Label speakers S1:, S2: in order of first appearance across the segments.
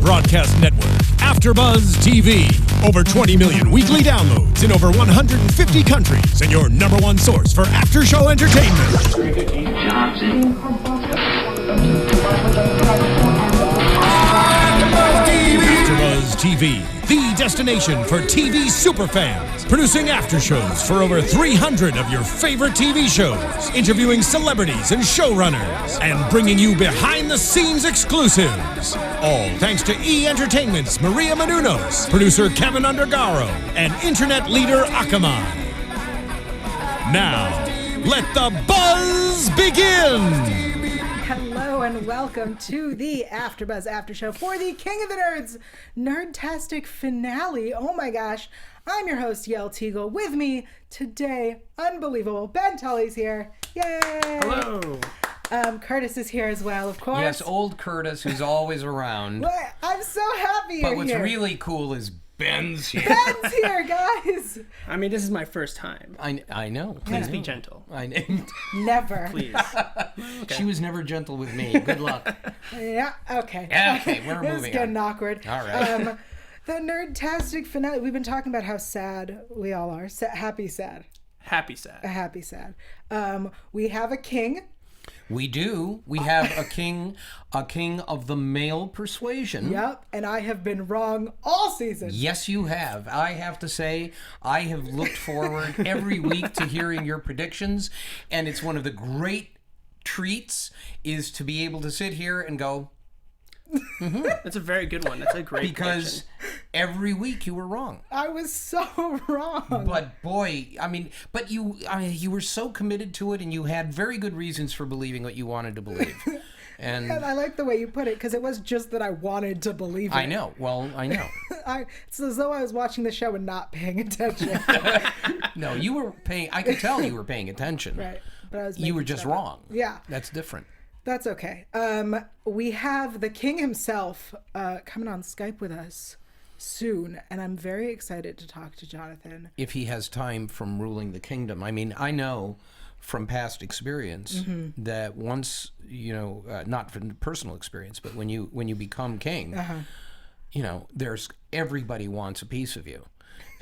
S1: broadcast network, AfterBuzz TV. Over 20 million weekly downloads in over 150 countries, and your number one source for after-show entertainment. AfterBuzz TV, the destination for TV superfans, producing aftershows for over 300 of your favorite TV shows, interviewing celebrities and showrunners, and bringing you behind-the-scenes exclusives. All thanks to E! Entertainment's Maria Menounos, producer Kevin Undergaro, and internet leader Akamai. Now, let the buzz begin!
S2: Hello and welcome to the AfterBuzz After Show for the King of the Nerds Nerdtastic finale. Oh my gosh, I'm your host Yael Tygiel. With me today, unbelievable, Ben Tully's here. Yay!
S3: Hello.
S2: Curtis is here as well, of course.
S4: Yes, old Curtis, who's always around.
S2: Well, I'm so happy you're here.
S4: But what's really cool is Ben's here.
S2: Ben's here, guys.
S3: I mean, this is my first time.
S4: I know.
S3: Please be gentle.
S2: Never.
S3: Please.
S4: Okay. She was never gentle with me. Good luck.
S2: Yeah, okay.
S4: Yeah, okay, we're moving on.
S2: It's getting awkward.
S4: All right.
S2: The Nerdtastic finale. We've been talking about how sad we all are. Happy sad.
S3: Happy sad.
S2: Happy sad. We have a king.
S4: We do. We have a king of the male persuasion.
S2: Yep, and I have been wrong all season.
S4: Yes, you have. I have to say, I have looked forward every week to hearing your predictions, and it's one of the great treats is to be able to sit here and go,
S3: mm-hmm. That's a very good one. That's a great
S4: because every week you were wrong.
S2: I was so wrong.
S4: But boy, you were so committed to it, and you had very good reasons for believing what you wanted to believe. And
S2: I like the way you put it, because it was just that I wanted to believe it.
S4: I know. Well, I know.
S2: It's as though I was watching the show and not paying attention.
S4: No, you were paying. I could tell you were paying attention.
S2: Right, but
S4: you were just wrong.
S2: Yeah,
S4: that's different.
S2: That's okay. We have the king himself coming on Skype with us soon, and I'm very excited to talk to Jonathan.
S4: If he has time from ruling the kingdom. I mean, I know from past experience that once, not from personal experience, but when you become king, there's everybody wants a piece of you.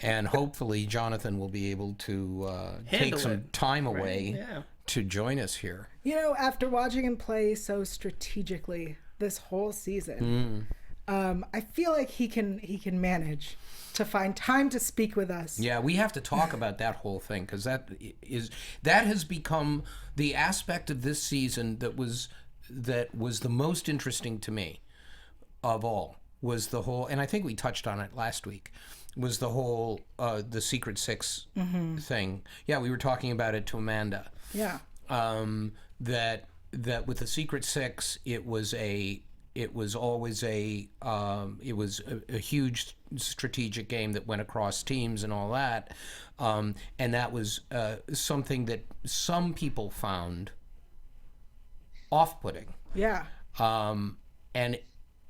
S4: And hopefully Jonathan will be able to take some time away to join us here.
S2: After watching him play so strategically this whole season, I feel like he can manage to find time to speak with us.
S4: Yeah, we have to talk about that whole thing, because that has become the aspect of this season that was the most interesting to me of all. Was the whole, and I think we touched on it last week, was the whole the Secret Six thing. Yeah, we were talking about it to Amanda.
S2: Yeah.
S4: That with the Secret Six, it was a huge strategic game that went across teams and all that, and that was something that some people found off-putting.
S2: Yeah.
S4: And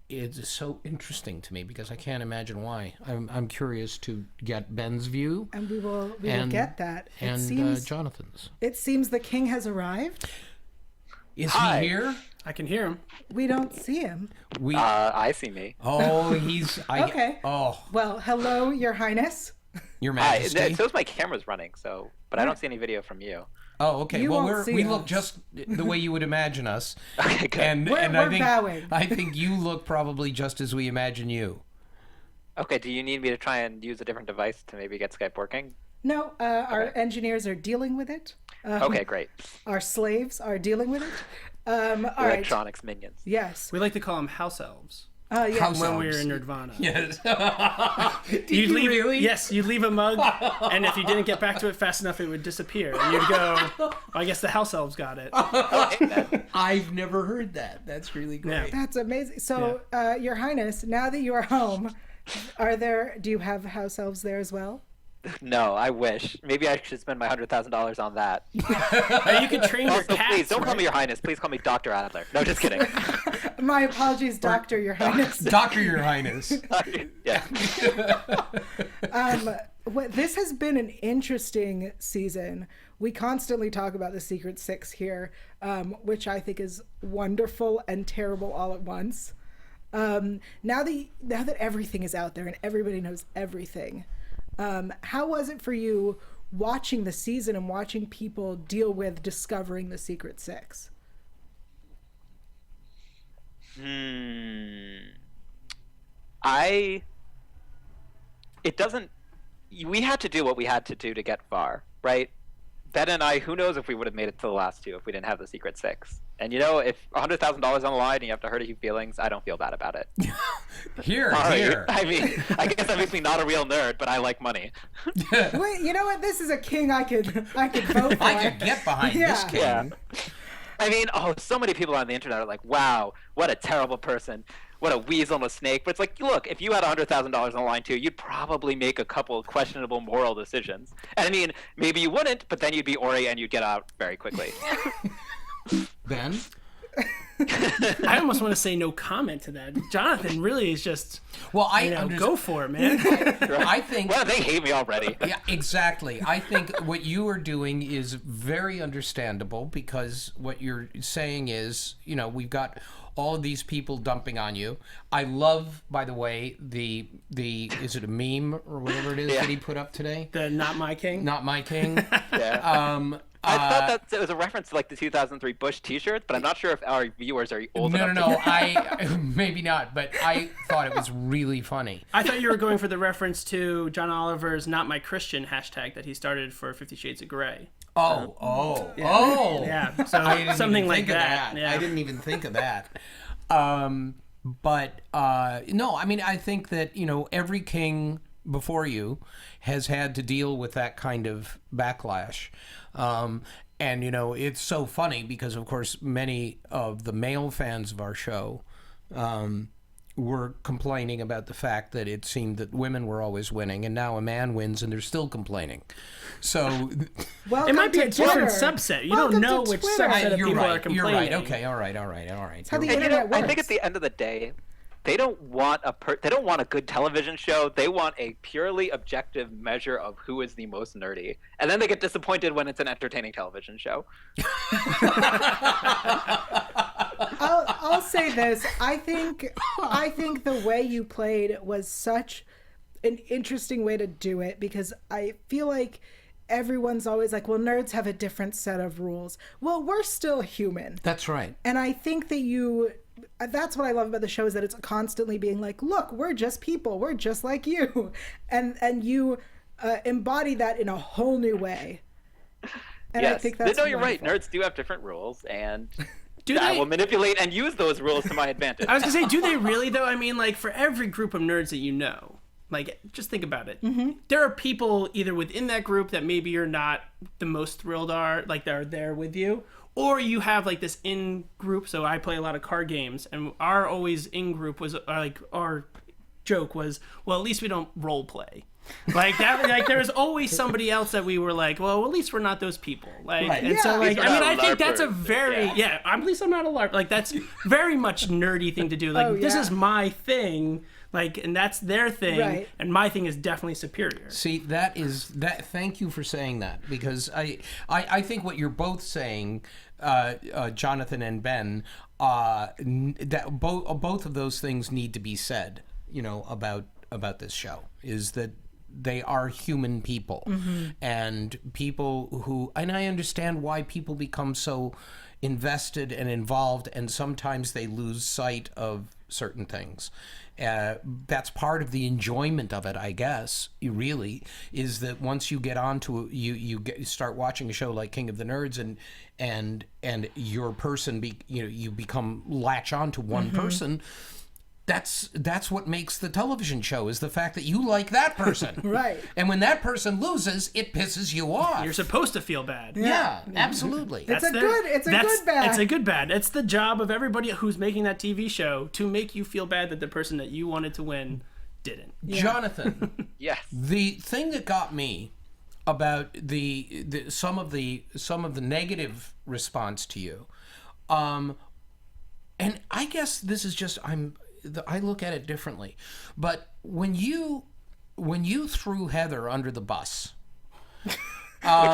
S4: it's so interesting to me because I can't imagine why. I'm curious to get Ben's view,
S2: and we will get that.
S4: Jonathan's.
S2: It seems the king has arrived.
S4: Is he here?
S3: I can hear him.
S2: We don't see him.
S5: I see me.
S4: Oh, he's
S2: okay.
S4: Oh,
S2: well, hello, Your Highness.
S4: Your Majesty.
S5: So my camera's running, but I don't see any video from you.
S4: Oh, okay.
S2: You
S4: well,
S2: won't
S4: we
S2: see
S4: look
S2: us.
S4: just the way you would imagine us.
S5: Okay, good.
S4: And
S2: we're
S4: I think
S2: bowing.
S4: I think you look probably just as we imagine you.
S5: Okay. Do you need me to try and use a different device to maybe get Skype working?
S2: No, our engineers are dealing with it.
S5: Okay, great.
S2: Our slaves are dealing with it.
S5: Electronics minions.
S2: Yes.
S3: We like to call them house elves.
S2: Yeah.
S4: House
S3: when
S4: elves.
S3: we were in Nirvana.
S4: Yes.
S3: You'd leave,
S4: really?
S3: Yes, you'd leave a mug, and if you didn't get back to it fast enough, it would disappear. And you'd go, I guess the house elves got it.
S4: I've never heard that. That's really great.
S3: Yeah.
S2: That's amazing. So, Your Highness, now that you are home, do you have house elves there as well?
S5: No, I wish. Maybe I should spend my $100,000 on that.
S3: You could train your cats.
S5: Please don't call
S3: right?
S5: me Your Highness. Please call me Dr. Adler. No, just kidding.
S2: My apologies, Doctor, Your Highness.
S4: Doctor, Your Highness.
S5: Yeah.
S2: This has been an interesting season. We constantly talk about the Secret Six here, which I think is wonderful and terrible all at once. Now that everything is out there and everybody knows everything, how was it for you watching the season and watching people deal with discovering the Secret Six?
S5: We had to do what we had to do to get far, right? Ben and I, who knows if we would have made it to the last two if we didn't have the Secret Six. And if $100,000 on the line and you have to hurt a few feelings, I don't feel bad about it.
S4: Here.
S5: I mean, I guess that makes me not a real nerd, but I like money.
S2: Wait, you know what? This is a king I could vote for.
S4: I could get behind this king.
S5: Yeah. I mean, so many people on the internet are like, wow, what a terrible person. What a weasel and a snake. But it's like, look, if you had $100,000 on the line too, you'd probably make a couple of questionable moral decisions. And I mean, maybe you wouldn't, but then you'd be Ori and you'd get out very quickly.
S4: Ben?
S3: I almost want to say no comment to that. Jonathan really is just,
S4: well,
S3: go for it, man.
S4: I think...
S5: Well, they hate me already.
S4: Yeah, exactly. I think what you are doing is very understandable, because what you're saying is, we've got all of these people dumping on you. I love, by the way, the is it a meme or whatever it is that he put up today?
S3: The Not My King?
S4: Not My King.
S5: Yeah. I thought that it was a reference to the 2003 Bush T-shirts, but I'm not sure if our viewers are old enough.
S4: No. I maybe not, but I thought it was really funny.
S3: I thought you were going for the reference to John Oliver's "Not My Christian" hashtag that he started for 50 Shades of Grey.
S4: Yeah.
S3: So something like that.
S4: Yeah. I didn't even think of that. But no, I mean, I think that every king before you has had to deal with that kind of backlash. And it's so funny because, of course, many of the male fans of our show were complaining about the fact that it seemed that women were always winning, and now a man wins and they're still complaining. So
S3: it might be a different subset. You don't know which subset of people are complaining.
S4: You're right. Okay. All right.
S2: How the internet works.
S5: I think at the end of the day, they don't want a good television show. They want a purely objective measure of who is the most nerdy, and then they get disappointed when it's an entertaining television show.
S2: I'll say this. I think the way you played was such an interesting way to do it, because I feel like everyone's always like, well, nerds have a different set of rules. Well, we're still human.
S4: That's right.
S2: And I think that's what I love about the show, is that it's constantly being like, look, we're just people. We're just like you. And you embody that in a whole new way. And
S5: yes.
S2: I think that's
S5: No, you're
S2: wonderful.
S5: right. Nerds do have different rules, and
S3: I
S5: I will manipulate and use those rules to my advantage.
S3: I was going to say, do they really, though? I mean, for every group of nerds that you know, just think about it. Mm-hmm. There are people either within that group that maybe you're not the most thrilled they're there with you, or you have this in group. So I play a lot of card games, and our always in group was our joke was, well, at least we don't role play. There was always somebody else that we were like, well, at least we're not those people.
S4: Right.
S3: And so I think that's a
S5: LARPers.
S3: very at least I'm not a LARP. That's very much nerdy thing to do. This is my thing. And that's their thing,
S2: right.
S3: And my thing is definitely superior.
S4: See, thank you for saying that, because I think what you're both saying, Jonathan and Ben, that both of those things need to be said, about this show, is that they are human people, mm-hmm. and people who, and I understand why people become so invested and involved, and sometimes they lose sight of certain things. That's part of the enjoyment of it, I guess. Really, is that once you get onto you start watching a show like King of the Nerds, and your person you become latch on to one mm-hmm. person. That's what makes the television show, is the fact that you like that person.
S2: Right.
S4: And when that person loses, it pisses you off.
S3: You're supposed to feel bad.
S4: Yeah, absolutely.
S2: It's a good bad.
S3: It's a good bad. It's the job of everybody who's making that TV show to make you feel bad that the person that you wanted to win didn't.
S2: Yeah.
S4: Jonathan.
S5: Yes.
S4: The thing that got me about some of the negative response to you, and I guess this is just I look at it differently, but when you threw Heather under the bus,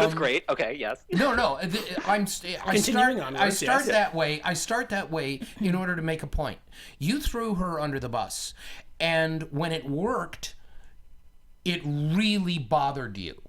S5: was great. Okay, yes.
S4: No. I
S3: Yes.
S4: start that way in order to make a point. You threw her under the bus, and when it worked, it really bothered you.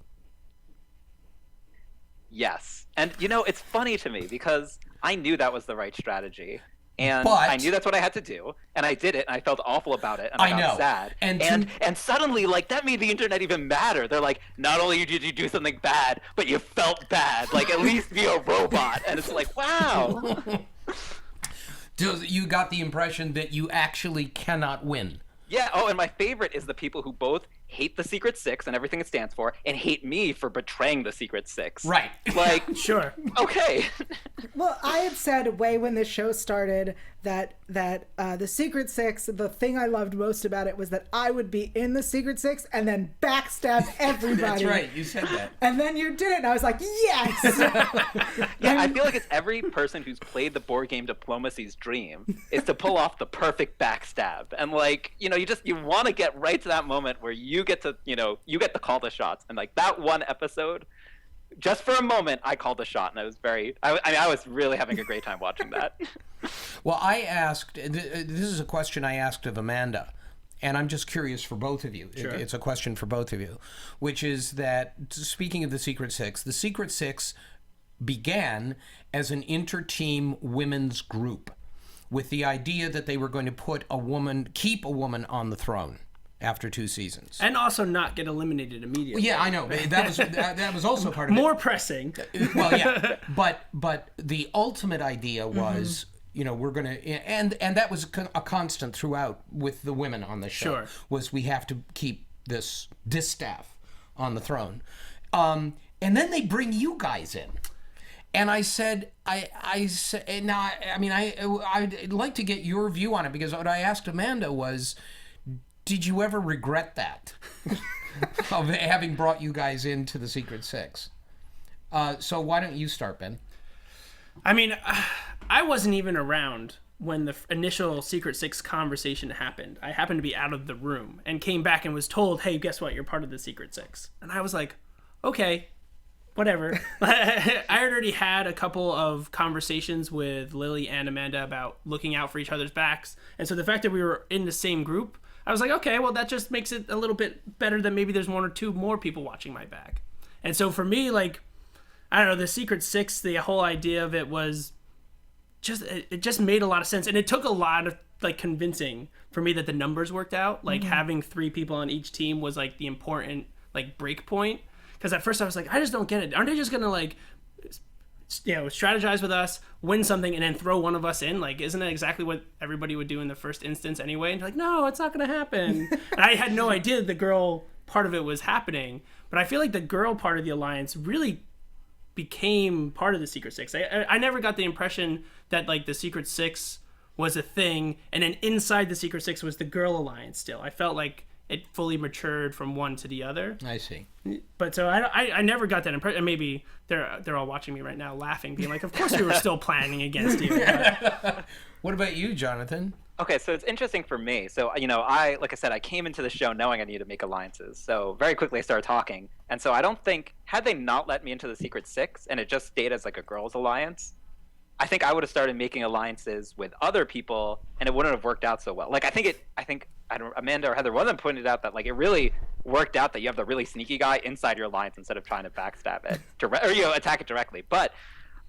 S5: Yes. And, it's funny to me because I knew that was the right strategy. And
S4: But-
S5: I knew that's what I had to do. And I did it, and I felt awful about it, and I got sad. And suddenly, that made the internet even madder. They're like, not only did you do something bad, but you felt bad. At least be a robot. And it's like, wow.
S4: So you got the impression that you actually cannot win.
S5: Yeah. Oh, and my favorite is the people who both hate the Secret Six and everything it stands for, and hate me for betraying the Secret Six.
S4: Right.
S3: Sure.
S5: Okay.
S2: Well, I had said way when this show started that the Secret Six, the thing I loved most about it was that I would be in the Secret Six and then backstab everybody.
S4: That's right. You said that.
S2: And then you did it, and I was like, yes!
S5: Yeah, I feel like it's every person who's played the board game Diplomacy's dream is to pull off the perfect backstab. And you want to get right to that moment where you get to call the shots. And that one episode, just for a moment, I called the shot, and I was I was really having a great time watching that.
S4: Well, I asked, this is a question I asked of Amanda, and I'm just curious for both of you.
S3: Sure.
S4: It's a question for both of you, which is that, speaking of the Secret Six began as an inter-team women's group with the idea that they were going to keep a woman on the throne after 2 seasons.
S3: And also not get eliminated immediately.
S4: Yeah, I know. That was also part of it.
S3: More pressing.
S4: Well, yeah. But the ultimate idea was, we're going to... And that was a constant throughout with the women on the show.
S3: Sure.
S4: Was we have to keep this distaff on the throne. And then they bring you guys in. And I said, I'd like to get your view on it, because what I asked Amanda was, did you ever regret that? Of having brought you guys into the Secret Six? So why don't you start, Ben?
S3: I mean, I wasn't even around when the initial Secret Six conversation happened. I happened to be out of the room and came back and was told, hey, guess what? You're part of the Secret Six. And I was like, okay, whatever. I had already had a couple of conversations with Lily and Amanda about looking out for each other's backs. And so the fact that we were in the same group, I was like, okay, well, that just makes it a little bit better that maybe there's 1 or 2 more people watching my back. And so for me, I don't know, the Secret Six, the whole idea of it was it just made a lot of sense. And it took a lot of convincing for me that the numbers worked out. Having 3 people on each team was the important break point. Because at first I was like, I just don't get it. Aren't they just going to strategize with us, win something, and then throw one of us in? Isn't that exactly what everybody would do in the first instance anyway? And they're like, no, it's not going to happen. And I had no idea the girl part of it was happening. But I feel like the girl part of the alliance really became part of the Secret Six. I never got the impression that the Secret Six was a thing, and then inside the Secret Six was the girl alliance still. I felt like it fully matured from one to the other.
S4: I see.
S3: But so I never got that impression. Maybe they're all watching me right now laughing, being like, of course we were still planning against you.
S4: What about you, Jonathan?
S5: Okay, so it's interesting for me. So, like I said, I came into the show knowing I needed to make alliances. So very quickly I started talking. And so I don't think, had they not let me into the Secret Six and it just stayed as a girls' alliance, I think I would have started making alliances with other people, and it wouldn't have worked out so well. Amanda or Heather, one of them pointed out that it really worked out that you have the really sneaky guy inside your alliance instead of trying to backstab it or attack it directly. But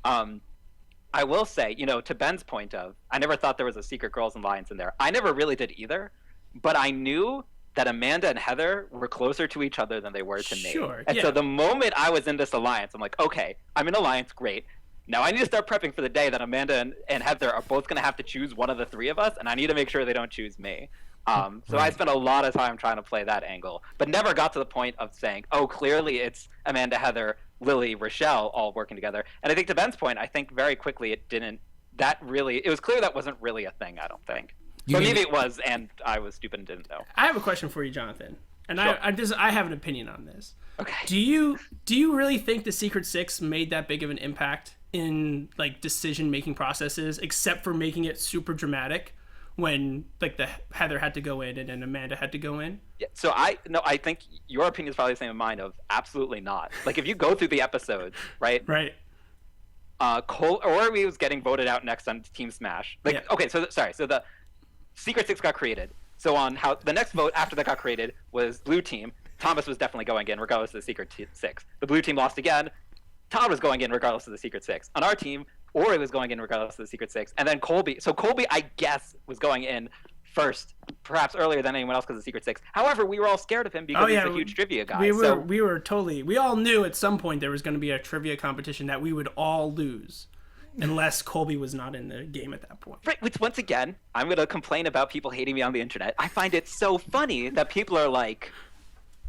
S5: I will say, to Ben's point of, I never thought there was a secret girls alliance in there. I never really did either, but I knew that Amanda and Heather were closer to each other than they were to me.
S3: Sure,
S5: and so the moment I was in this alliance, I'm like, okay, I'm in alliance, great. Now I need to start prepping for the day that Amanda and Heather are both going to have to choose one of the 3 of us, and I need to make sure they don't choose me. So I spent a lot of time trying to play that angle, but never got to the point of saying, oh, clearly it's Amanda, Heather, Lily, Rochelle all working together. And I think to Ben's point, I think very quickly it was clear that wasn't really a thing, I don't think. But maybe it was, and I was stupid and didn't know.
S3: I have a question for you, Jonathan. And
S5: sure.
S3: I have an opinion on this.
S5: Okay.
S3: Do you really think the Secret Six made that big of an impact in decision-making processes, except for making it super dramatic? when like the Heather had to go in and then Amanda had to go in?
S5: Yeah, so I think your opinion is probably the same as mine. Of absolutely not. Like if you go through the episodes, right?
S3: Right.
S5: Corey was getting voted out next on Team Smash. Like, okay, so the Secret Six got created. So on how the next vote after that got created was Blue Team. Thomas was definitely going in regardless of the Secret Six. The Blue Team lost again. Todd was going in regardless of the Secret Six. On our team, Ori was going in regardless of the Secret Six. And then Colby. So Colby, I guess, was going in first, perhaps earlier than anyone else because of the Secret Six. However, we were all scared of him because he's a huge trivia guy.
S3: We all knew at some point there was going to be a trivia competition that we would all lose unless Colby was not in the game at that point.
S5: Right, which once again, I'm going to complain about people hating me on the internet. I find it so funny that people are like,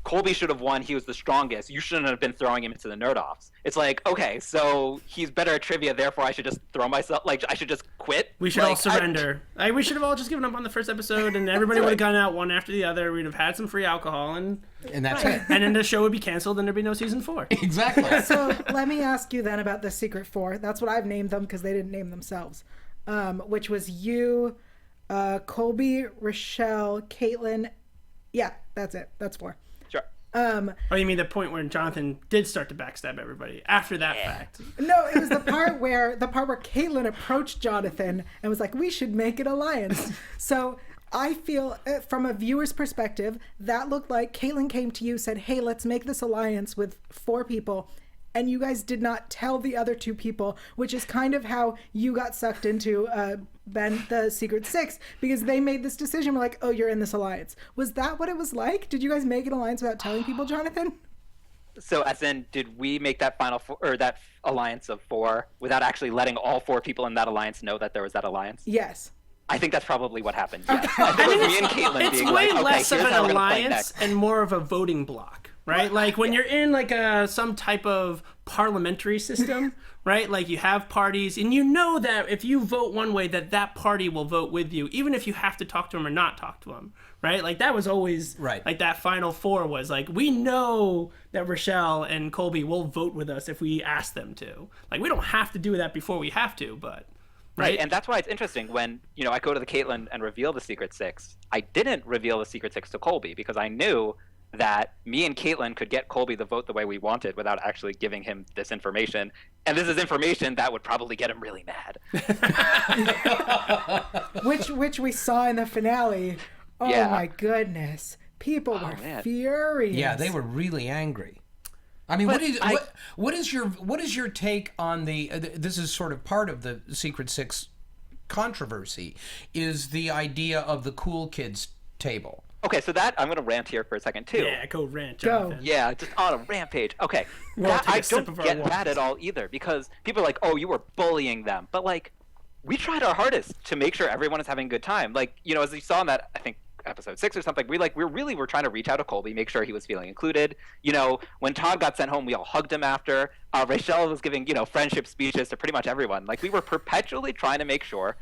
S5: Colby should have won. He was the strongest. You shouldn't have been throwing him into the nerd-offs. It's like, okay, so he's better at trivia, therefore I should just throw myself, like, I should just quit?
S3: We should all surrender. We should have all just given up on the first episode, and everybody would have gone out one after the other. We'd have had some free alcohol, and
S4: that's it.
S3: And then the show would be canceled, and there'd be no season 4.
S4: Exactly.
S2: So let me ask you then about the Secret Four. That's what I've named them because they didn't name themselves. Which was you, Colby, Rochelle, Caitlin. Yeah, that's it. That's 4.
S5: Sure.
S3: Oh, you mean the point where Jonathan did start to backstab everybody after that fact?
S2: No, it was the part where Caitlin approached Jonathan and was like, "We should make an alliance." So I feel, from a viewer's perspective, that looked like Caitlin came to you, said, "Hey, let's make this alliance with 4 people." And you guys did not tell the other 2 people, which is kind of how you got sucked into the Secret Six, because they made this decision. We're like, oh, you're in this alliance. Was that what it was like? Did you guys make an alliance without telling people, Jonathan?
S5: So as in, did we make that that alliance of 4 without actually letting all 4 people in that alliance know that there was that alliance?
S2: Yes.
S5: I think that's probably what happened. Yes. I think it was me and Caitlin
S3: It's
S5: being
S3: way
S5: like,
S3: less
S5: okay,
S3: of
S5: here's how
S3: an
S5: we're gonna play
S3: alliance
S5: next.
S3: and more of a voting block, right? Like when you're in like some type of parliamentary system, right? Like you have parties, and you know that if you vote one way, that party will vote with you, even if you have to talk to them or not talk to them, right? Like that was always
S4: right.
S3: Like that final 4 was like, we know that Rochelle and Colby will vote with us if we ask them to. Like we don't have to do that before we have to, but. Right,
S5: and that's why it's interesting when, I go to the Caitlin and reveal the Secret Six. I didn't reveal the Secret Six to Colby because I knew that me and Caitlin could get Colby the vote the way we wanted without actually giving him this information. And this is information that would probably get him really mad.
S2: which we saw in the finale. Oh my goodness. People were furious.
S4: Yeah, they were really angry. I mean, what is your take on the? This is sort of part of the Secret Six controversy, is the idea of the cool kids table.
S5: Okay, so that I'm going to rant here for a second too.
S3: Yeah, go rant, Jonathan.
S5: Yeah, just on a rampage. Okay, I don't get that at all either, because people are like, "Oh, you were bullying them," but like, we tried our hardest to make sure everyone is having a good time. Like, as you saw in that, I think, episode 6 or something, we were trying to reach out to Colby, make sure he was feeling included. When Todd got sent home, we all hugged him after. Rachel was giving, friendship speeches to pretty much everyone. Like, we were perpetually trying to make sure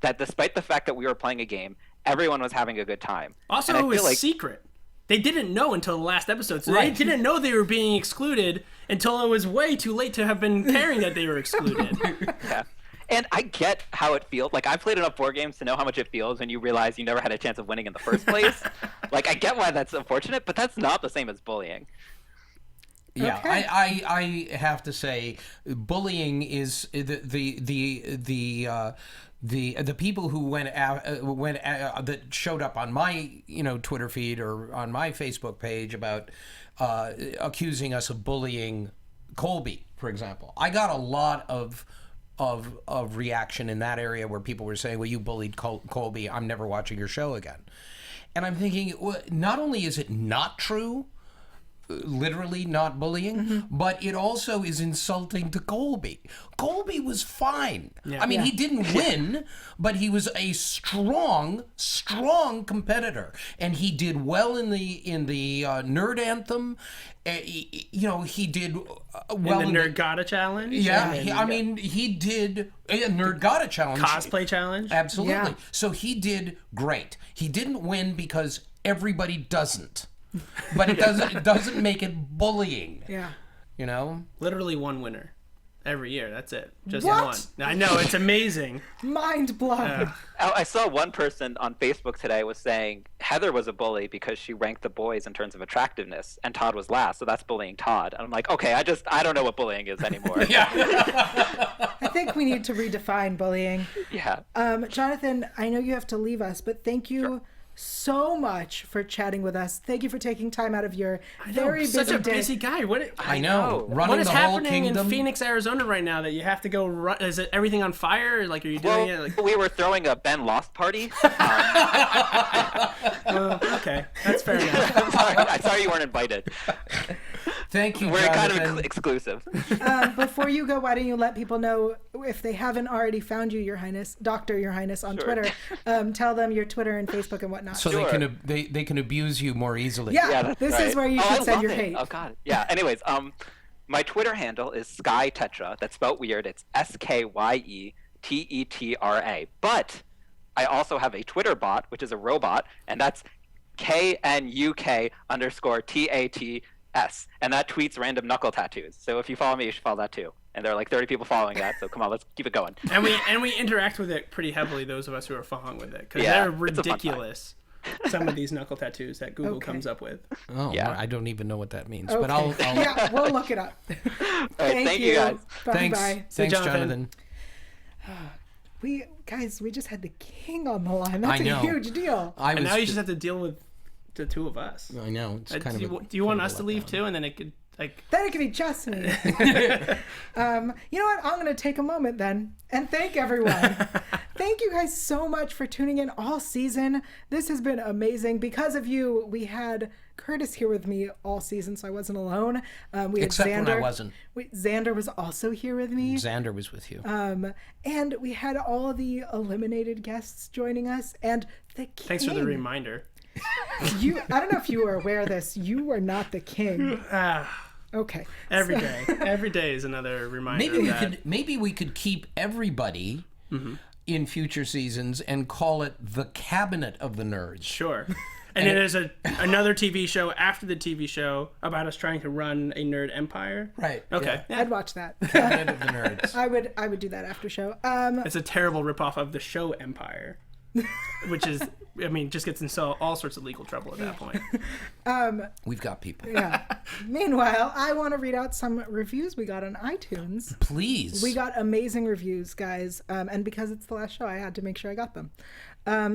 S5: that despite the fact that we were playing a game, everyone was having a good time.
S3: Also, it was secret. They didn't know until the last episode, so they didn't know they were being excluded until it was way too late to have been caring that they were excluded.
S5: Yeah. And I get how it feels. Like, I've played enough board games to know how much it feels when you realize you never had a chance of winning in the first place. Like, I get why that's unfortunate, but that's not the same as bullying.
S4: Yeah,
S2: okay.
S4: I have to say, bullying is the people who went that showed up on my Twitter feed or on my Facebook page about accusing us of bullying Colby, for example. I got a lot of reaction in that area where people were saying, well, you bullied Colby, I'm never watching your show again. And I'm thinking, well, not only is it not true, literally not bullying, but it also is insulting to Colby. Colby was fine.
S3: Yeah.
S4: I mean, he didn't win, but he was a strong competitor, and he did well in the nerd anthem. He did well
S3: in the Nerd Gotta Challenge.
S4: Yeah, he did a Nerd Gotta Challenge.
S3: Cosplay challenge.
S4: Absolutely.
S2: Yeah.
S4: So he did great. He didn't win because everybody doesn't. But it doesn't make it bullying.
S2: Yeah.
S3: Literally one winner. every year. That's it. Just
S2: What?
S3: one. I know, it's amazing.
S2: Mind blown.
S5: I saw one person on Facebook today was saying Heather was a bully because she ranked the boys in terms of attractiveness, and Todd was last, so that's bullying Todd. And I'm like, okay, I don't know what bullying is anymore.
S2: I think we need to redefine bullying.
S5: Yeah.
S2: Jonathan, I know you have to leave us, but thank you so much for chatting with us. Thank you for taking time out of your very busy
S3: Such a
S2: day.
S3: busy guy.
S4: I know. Running
S3: What is
S4: the whole
S3: happening
S4: kingdom.
S3: in Phoenix, Arizona right now that you have to go run? Is it everything on fire? Like, are you doing
S5: Well,
S3: it? Like,
S5: we were throwing a Ben Lost party.
S3: okay, that's fair enough.
S5: I'm sorry you weren't invited.
S4: Thank you,
S5: We're kind
S4: Jonathan.
S5: of exclusive.
S2: Before you go, why don't you let people know, if they haven't already found you, Your Highness, Dr. Your Highness on Twitter, tell them your Twitter and Facebook and whatnot.
S4: So
S5: Sure.
S4: they can abuse you more easily.
S2: Yeah,
S5: that's
S2: this
S5: right.
S2: is where you
S5: I
S2: should send
S5: love
S2: your
S5: it.
S2: hate.
S5: Oh god. Yeah. Anyways, my Twitter handle is Sky Tetra. That's spelled weird. It's SKYETETRA. But I also have a Twitter bot, which is a robot, and that's KNUK_TATS, and that tweets random knuckle tattoos. So if you follow me, you should follow that too. And there are like 30 people following that. So come on, let's keep it going.
S3: And we interact with it pretty heavily. Those of us who are following with it, because
S5: Yeah,
S3: they're
S5: it's a fun time.
S3: ridiculous. Some of these knuckle tattoos that Google
S2: Okay.
S3: comes up with.
S4: Oh,
S5: Yeah.
S4: I don't even know what that means.
S2: Okay.
S4: But I'll
S2: Yeah, we'll look it up.
S5: All right, thank you guys.
S4: thanks.
S2: Bye.
S4: Thanks,
S3: Jonathan.
S4: Jonathan.
S2: We just had the king on the line. That's
S4: I know.
S2: a huge deal.
S3: And now you just have to deal with the two of us.
S4: I know. It's kind of.
S3: Do you want us to leave too, and then it could like?
S2: Then it could be just me. You know what? I'm going to take a moment then and thank everyone. Thank you guys so much for tuning in all season. This has been amazing. Because of you, we had Curtis here with me all season, so I wasn't alone. We had
S4: Except
S2: Xander.
S4: when I wasn't.
S2: Xander was also here with me.
S4: Xander was with you.
S2: And we had all the eliminated guests joining us. And the king.
S3: Thanks for the reminder.
S2: I don't know if you were aware of this. You are not the king. Okay.
S3: Every day is another reminder.
S4: Maybe we could keep everybody in future seasons and call it the Cabinet of the Nerds.
S3: Sure. And then there's another TV show after the TV show about us trying to run a nerd empire.
S4: Right.
S3: Okay.
S4: Yeah.
S2: I'd watch that.
S4: Cabinet of the Nerds.
S2: I would do that after show.
S3: It's a terrible ripoff of the show Empire, which is, I mean, just gets into all sorts of legal trouble at that point.
S4: We've got people.
S2: Yeah. Meanwhile, I want to read out some reviews we got on iTunes.
S4: Please.
S2: We got amazing reviews, guys. And because it's the last show, I had to make sure I got them.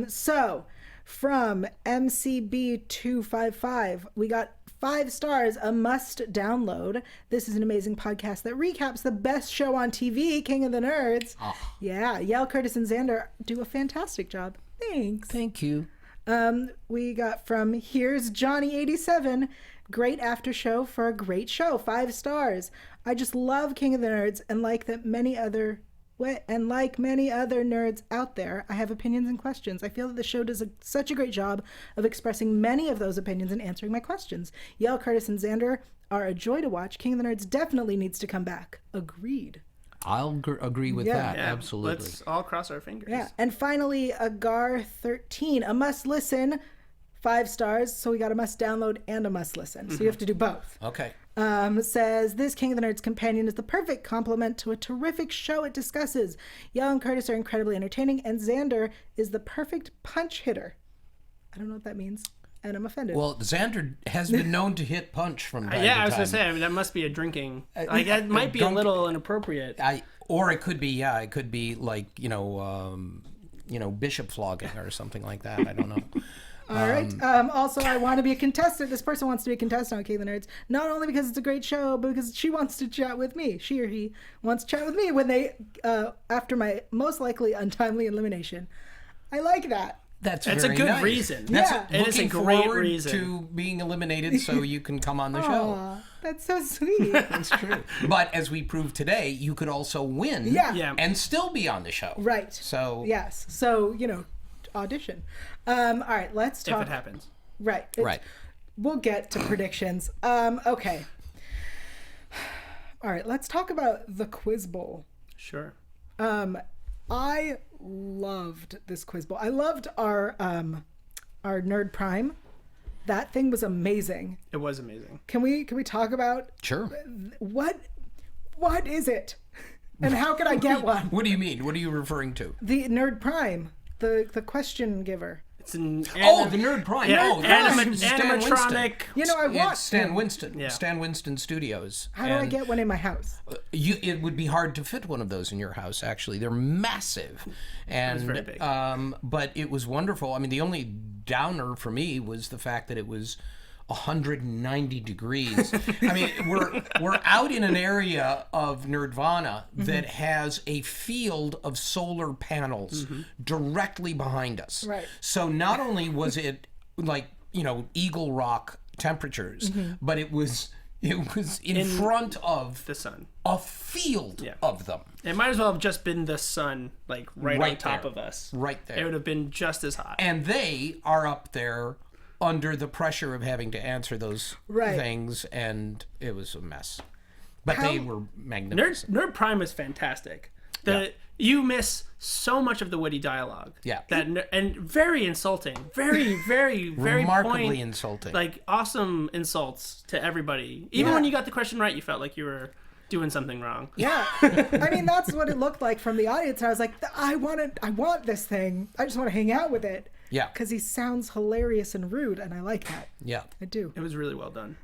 S2: So, from MCB255, we got 5 stars, a must download. This is an amazing podcast that recaps the best show on TV, King of the Nerds.
S4: Oh.
S2: Yeah, Yael, Curtis, and Xander do a fantastic job. Thanks.
S4: Thank you.
S2: We got from Here's Johnny 87. Great after show for a great show. 5 stars. I just love King of the Nerds and like many other nerds out there, I have opinions and questions. I feel that the show does such a great job of expressing many of those opinions and answering my questions. Yael, Curtis, and Xander are a joy to watch. King of the Nerds definitely needs to come back. Agreed.
S4: I'll agree with that.
S3: Yeah,
S4: Absolutely.
S3: Let's all cross our fingers.
S2: Yeah. And finally, Agar13, a must listen. 5 stars. So we got a must download and a must listen. So you have to do both.
S4: Okay.
S2: Says, this King of the Nerds companion is the perfect complement to a terrific show it discusses. Yael and Curtis are incredibly entertaining, and Xander is the perfect punch hitter. I don't know what that means, and I'm offended.
S4: Well, Xander has been known to hit punch from time to
S3: Yeah, I was
S4: time.
S3: going to say, I mean, that must be a drinking. Like, that might be a little inappropriate.
S4: Or it could be, it could be like, bishop flogging or something like that. I don't know.
S2: All right. Also, I want to be a contestant. This person wants to be a contestant on King of the Nerds, not only because it's a great show, but because she wants to chat with me. She or he wants to chat with me when they, after my most likely untimely elimination. I like that.
S4: That's
S3: a
S4: very
S3: good
S4: nice.
S3: reason.
S2: Yeah.
S3: It is a
S4: Looking
S3: great
S4: forward
S3: reason.
S4: to being eliminated so you can come on the show.
S2: Aw, that's so sweet.
S4: That's true. But as we proved today, you could also win
S2: Yeah.
S4: and still be on the show.
S2: Right.
S4: So
S2: Yes. So, audition. All right, let's talk.
S3: If it happens.
S2: Right.
S4: Right.
S2: We'll get to predictions. Okay. All right, let's talk about the Quiz Bowl.
S3: Sure.
S2: I loved this Quiz Bowl. I loved our Nerd Prime. That thing was amazing.
S3: It was amazing.
S2: Can we talk about
S4: Sure.
S2: what what is it? And how can I get one?
S4: What do you mean? What are you referring to?
S2: The Nerd Prime, the question giver.
S3: It's an
S4: the Nerd Prime.
S3: Yeah,
S4: No, that's Stan
S3: animatronic.
S2: You know, I want
S4: It's Stan Winston.
S3: Yeah.
S4: Stan Winston Studios.
S2: How do I get one in my house?
S4: It would be hard to fit one of those in your house. Actually, they're massive, and
S3: very big.
S4: but it was wonderful. I mean, the only downer for me was the fact that it was 190 degrees. I mean, we're out in an area of Nerdvana that has a field of solar panels directly behind us.
S2: Right.
S4: So not only was it like, Eagle Rock temperatures, but it was in front of
S3: The sun.
S4: a field of them.
S3: It might as well have just been the sun, like right on top
S4: there.
S3: of us.
S4: Right there.
S3: It would have been just as hot.
S4: And they are up there under the pressure of having to answer those things, and it was a mess. But they were magnificent.
S3: Nerd Prime is fantastic. You miss so much of the witty dialogue.
S4: Yeah.
S3: And very insulting. Very, very, very
S4: Remarkably insulting.
S3: Like awesome insults to everybody. Even when you got the question right, you felt like you were doing something wrong.
S2: Yeah. I mean, that's what it looked like from the audience. I was like, I want this thing. I just want to hang out with it.
S4: Yeah.
S2: Because he sounds hilarious and rude, and I like that.
S4: Yeah.
S2: I do.
S3: It was really well done.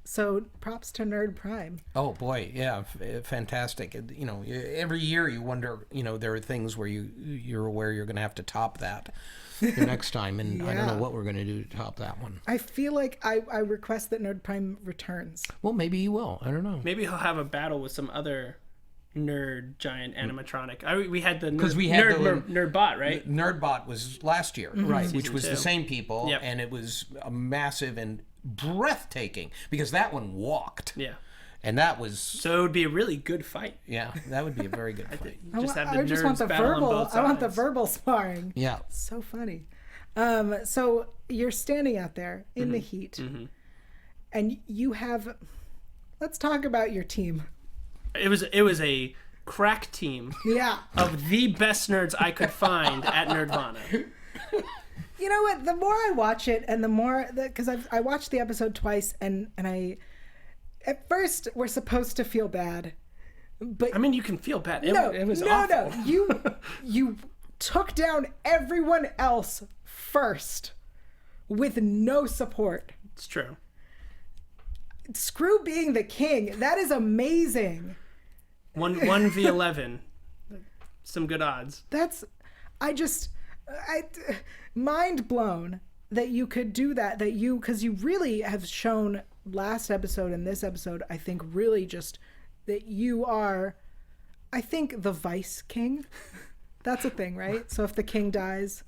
S2: So props to Nerd Prime.
S4: Oh boy, yeah, fantastic. Every year you wonder, there are things where you're aware you're going to have to top that the next time, and I don't know what we're going to do to top that one.
S2: I feel like I request that Nerd Prime returns.
S4: Well, maybe he will. I don't know.
S3: Maybe he'll have a battle with some other nerd giant animatronic. We had the Nerdbot, right?
S4: Nerdbot was last year, right? Which
S3: Season
S4: was
S3: 2.
S4: the same people,
S3: Yep.
S4: and it was a massive and breathtaking because that one walked.
S3: Yeah.
S4: And that was
S3: So it would be a really good fight.
S4: that would be a very good fight.
S3: Just have the
S2: I just want
S3: nerds
S2: the
S3: battle on
S2: verbal.
S3: both
S2: I want the
S3: sides.
S2: verbal sparring.
S4: Yeah.
S2: So funny. So you're standing out there in the heat, and you have. Let's talk about your team.
S3: It was a crack team
S2: Yeah.
S3: of the best nerds I could find at Nerdvana.
S2: You know what? The more I watch it, and the more because I watched the episode twice, and I at first we're supposed to feel bad, but
S3: I mean, you can feel bad. It was awful.
S2: You took down everyone else first with no support.
S3: It's true.
S2: Screw being the king. That is amazing.
S3: 1v11. Some good odds.
S2: Mind blown that you could do that. Because you really have shown last episode and this episode, I think, really just that you are, I think, the vice king. That's a thing, right? So if the king dies.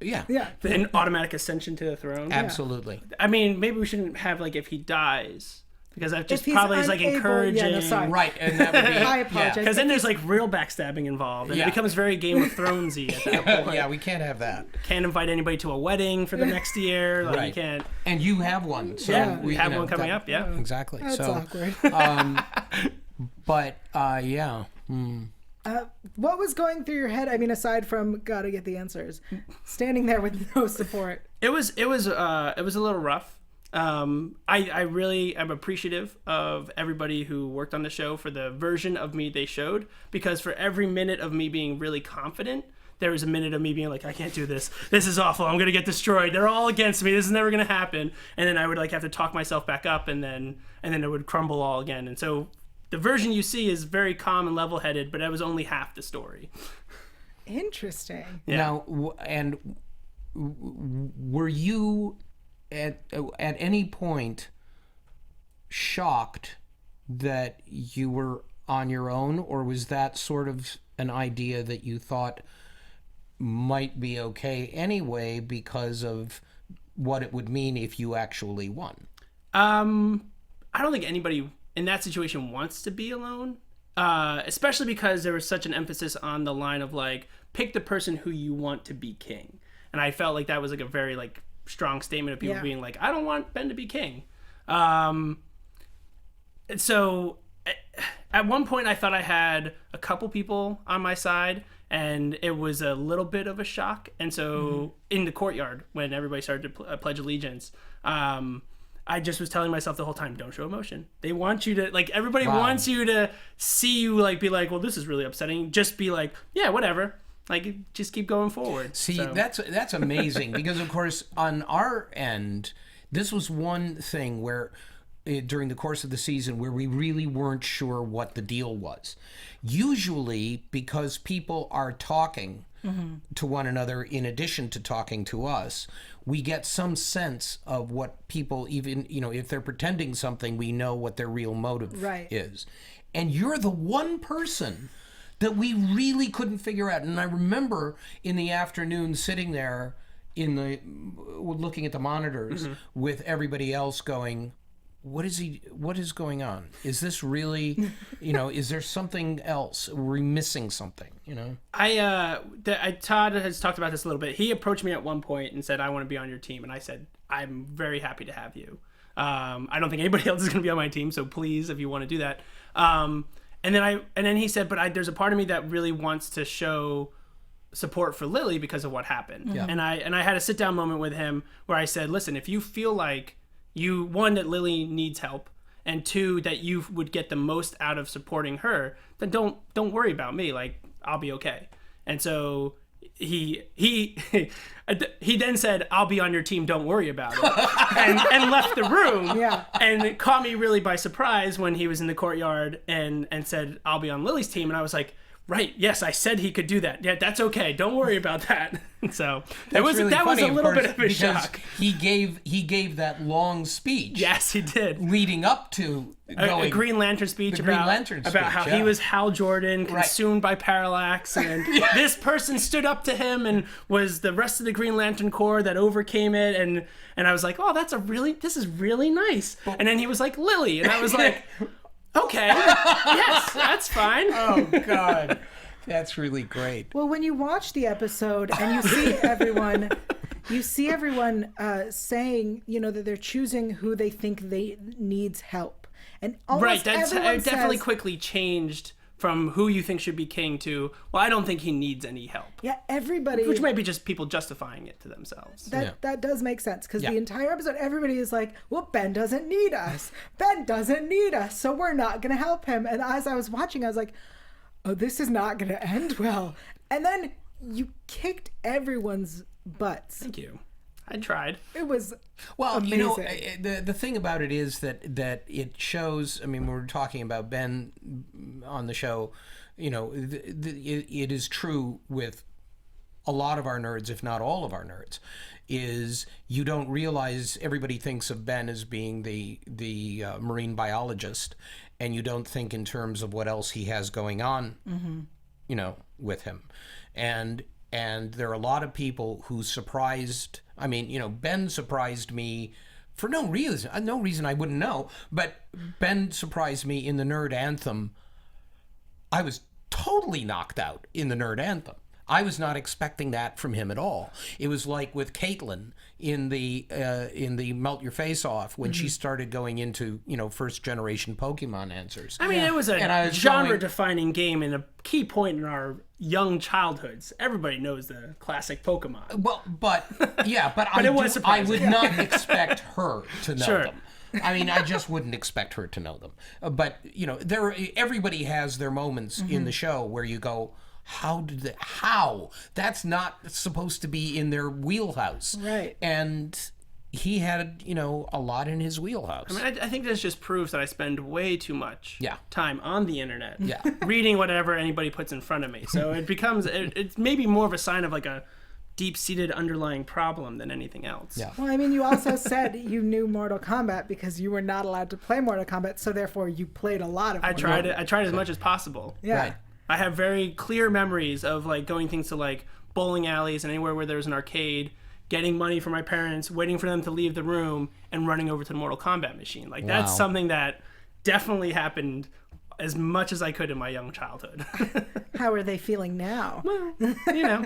S4: Yeah.
S3: An automatic ascension to the throne.
S4: Absolutely.
S3: I mean, maybe we shouldn't have if he dies, because that just
S2: If he's
S3: probably is
S2: unable-
S3: encouraging.
S2: yeah, no, sorry.
S4: Right, and that would be.
S2: I apologize.
S3: Because then there's real backstabbing involved, and
S4: Yeah.
S3: it becomes very Game of Thronesy at that point.
S4: Yeah, we can't have that.
S3: Can't invite anybody to a wedding for the next year. Like,
S4: Right.
S3: You can't.
S4: And you have one. So
S3: Yeah, we have one coming up. Yeah.
S4: Exactly.
S2: That's
S4: so,
S2: awkward.
S4: but yeah.
S2: What was going through your head? I mean, aside from gotta get the answers, standing there with no support.
S3: It was a little rough. I really am appreciative of everybody who worked on the show for the version of me they showed, because for every minute of me being really confident, there was a minute of me being like, I can't do this. This is awful. I'm gonna get destroyed. They're all against me. This is never gonna happen. And then I would have to talk myself back up, and then it would crumble all again. And so the version you see is very calm and level-headed, but that was only half the story.
S2: Interesting.
S3: Yeah.
S4: Now, were you at any point shocked that you were on your own, or was that sort of an idea that you thought might be okay anyway because of what it would mean if you actually won?
S3: I don't think anybody in that situation wants to be alone, especially because there was such an emphasis on the line of pick the person who you want to be king, and I felt like that was a very strong statement of people being I don't want Ben to be king. So at one point I thought I had a couple people on my side, and it was a little bit of a shock. And so in the courtyard, when everybody started to pledge allegiance, I just was telling myself the whole time, don't show emotion. They want you to, like, everybody wants you to see you, like, be like, well, this is really upsetting. Just be like, yeah, whatever. Like, just keep going forward.
S4: See,
S3: So.
S4: that's amazing because, of course, on our end, this was one thing where during the course of the season where we really weren't sure what the deal was. Usually, because people are talking to one another in addition to talking to us, we get some sense of what people, even, if they're pretending something, we know what their real motive is. And you're the one person that we really couldn't figure out. And I remember in the afternoon sitting there looking at the monitors with everybody else going, what is going on? Is this really, is there something else? Are we missing something,
S3: Todd has talked about this a little bit. He approached me at one point and said, I want to be on your team. And I said, I'm very happy to have you. I don't think anybody else is going to be on my team. So please, if you want to do that. And then he said, but there's a part of me that really wants to show support for Lily because of what happened. Yeah. And I had a sit down moment with him where I said, listen, if you feel like one, that Lily needs help, and two, that you would get the most out of supporting her, then don't worry about me. Like, I'll be okay. And so he then said, I'll be on your team, don't worry about it, and left the room. Yeah. And it caught me really by surprise when he was in the courtyard and said, I'll be on Lily's team. And I was like, right, yes, I said he could do that. Yeah, that's okay. Don't worry about that. So that was a little bit of a shock.
S4: He gave that long speech.
S3: Yes, he did.
S4: Leading up to
S3: a Green Lantern speech about how he was Hal Jordan, consumed by parallax, and this person stood up to him and was the rest of the Green Lantern Corps that overcame it, and I was like, oh, this is really nice. And then he was like, Lily, and I was like, okay, yes, that's fine.
S4: Oh, God. That's really great.
S2: Well, when you watch the episode and you see everyone saying, that they're choosing who they think needs help. And almost
S3: that's definitely quickly changed from who you think should be king to, well, I don't think he needs any help.
S2: Yeah, everybody.
S3: Which might be just people justifying it to themselves.
S2: That does make sense, because the entire episode, everybody is like, well, Ben doesn't need us. Ben doesn't need us, so we're not going to help him. And as I was watching, I was like, oh, this is not going to end well. And then you kicked everyone's butts.
S3: Thank you. I tried.
S2: It was amazing.
S4: The thing about it is that it shows, I mean, when we're talking about Ben on the show, it is true with a lot of our nerds, if not all of our nerds, is you don't realize everybody thinks of Ben as being the marine biologist, and you don't think in terms of what else he has going on, with him. And there are a lot of people who surprised, Ben surprised me for no reason I wouldn't know, but Ben surprised me in the Nerd Anthem. I was totally knocked out in the Nerd Anthem. I was not expecting that from him at all. It was like with Caitlin in the Melt Your Face Off when she started going into first generation Pokemon answers.
S3: I mean, it was a genre-defining game and a key point in our young childhoods. Everybody knows the classic Pokemon.
S4: Well, but
S3: it was surprising.
S4: I would not expect her to know them. I mean, I just wouldn't expect her to know them. But everybody has their moments in the show where you go, how? That's not supposed to be in their wheelhouse.
S2: Right.
S4: And he had, a lot in his wheelhouse.
S3: I mean, I think this just proves that I spend way too much time on the internet.
S4: Yeah.
S3: Reading whatever anybody puts in front of me. So it becomes, it's maybe more of a sign of like a deep-seated underlying problem than anything else.
S4: Yeah.
S2: Well, I mean, you also said you knew Mortal Kombat because you were not allowed to play Mortal Kombat, so therefore you played a lot of Mortal Kombat.
S3: I tried as much as possible.
S2: Yeah.
S4: Right.
S3: I have very clear memories of like going things to like bowling alleys and anywhere where there was an arcade, getting money from my parents, waiting for them to leave the room, and running over to the Mortal Kombat machine. Like that's something that definitely happened as much as I could in my young childhood.
S2: How are they feeling now?
S3: Well,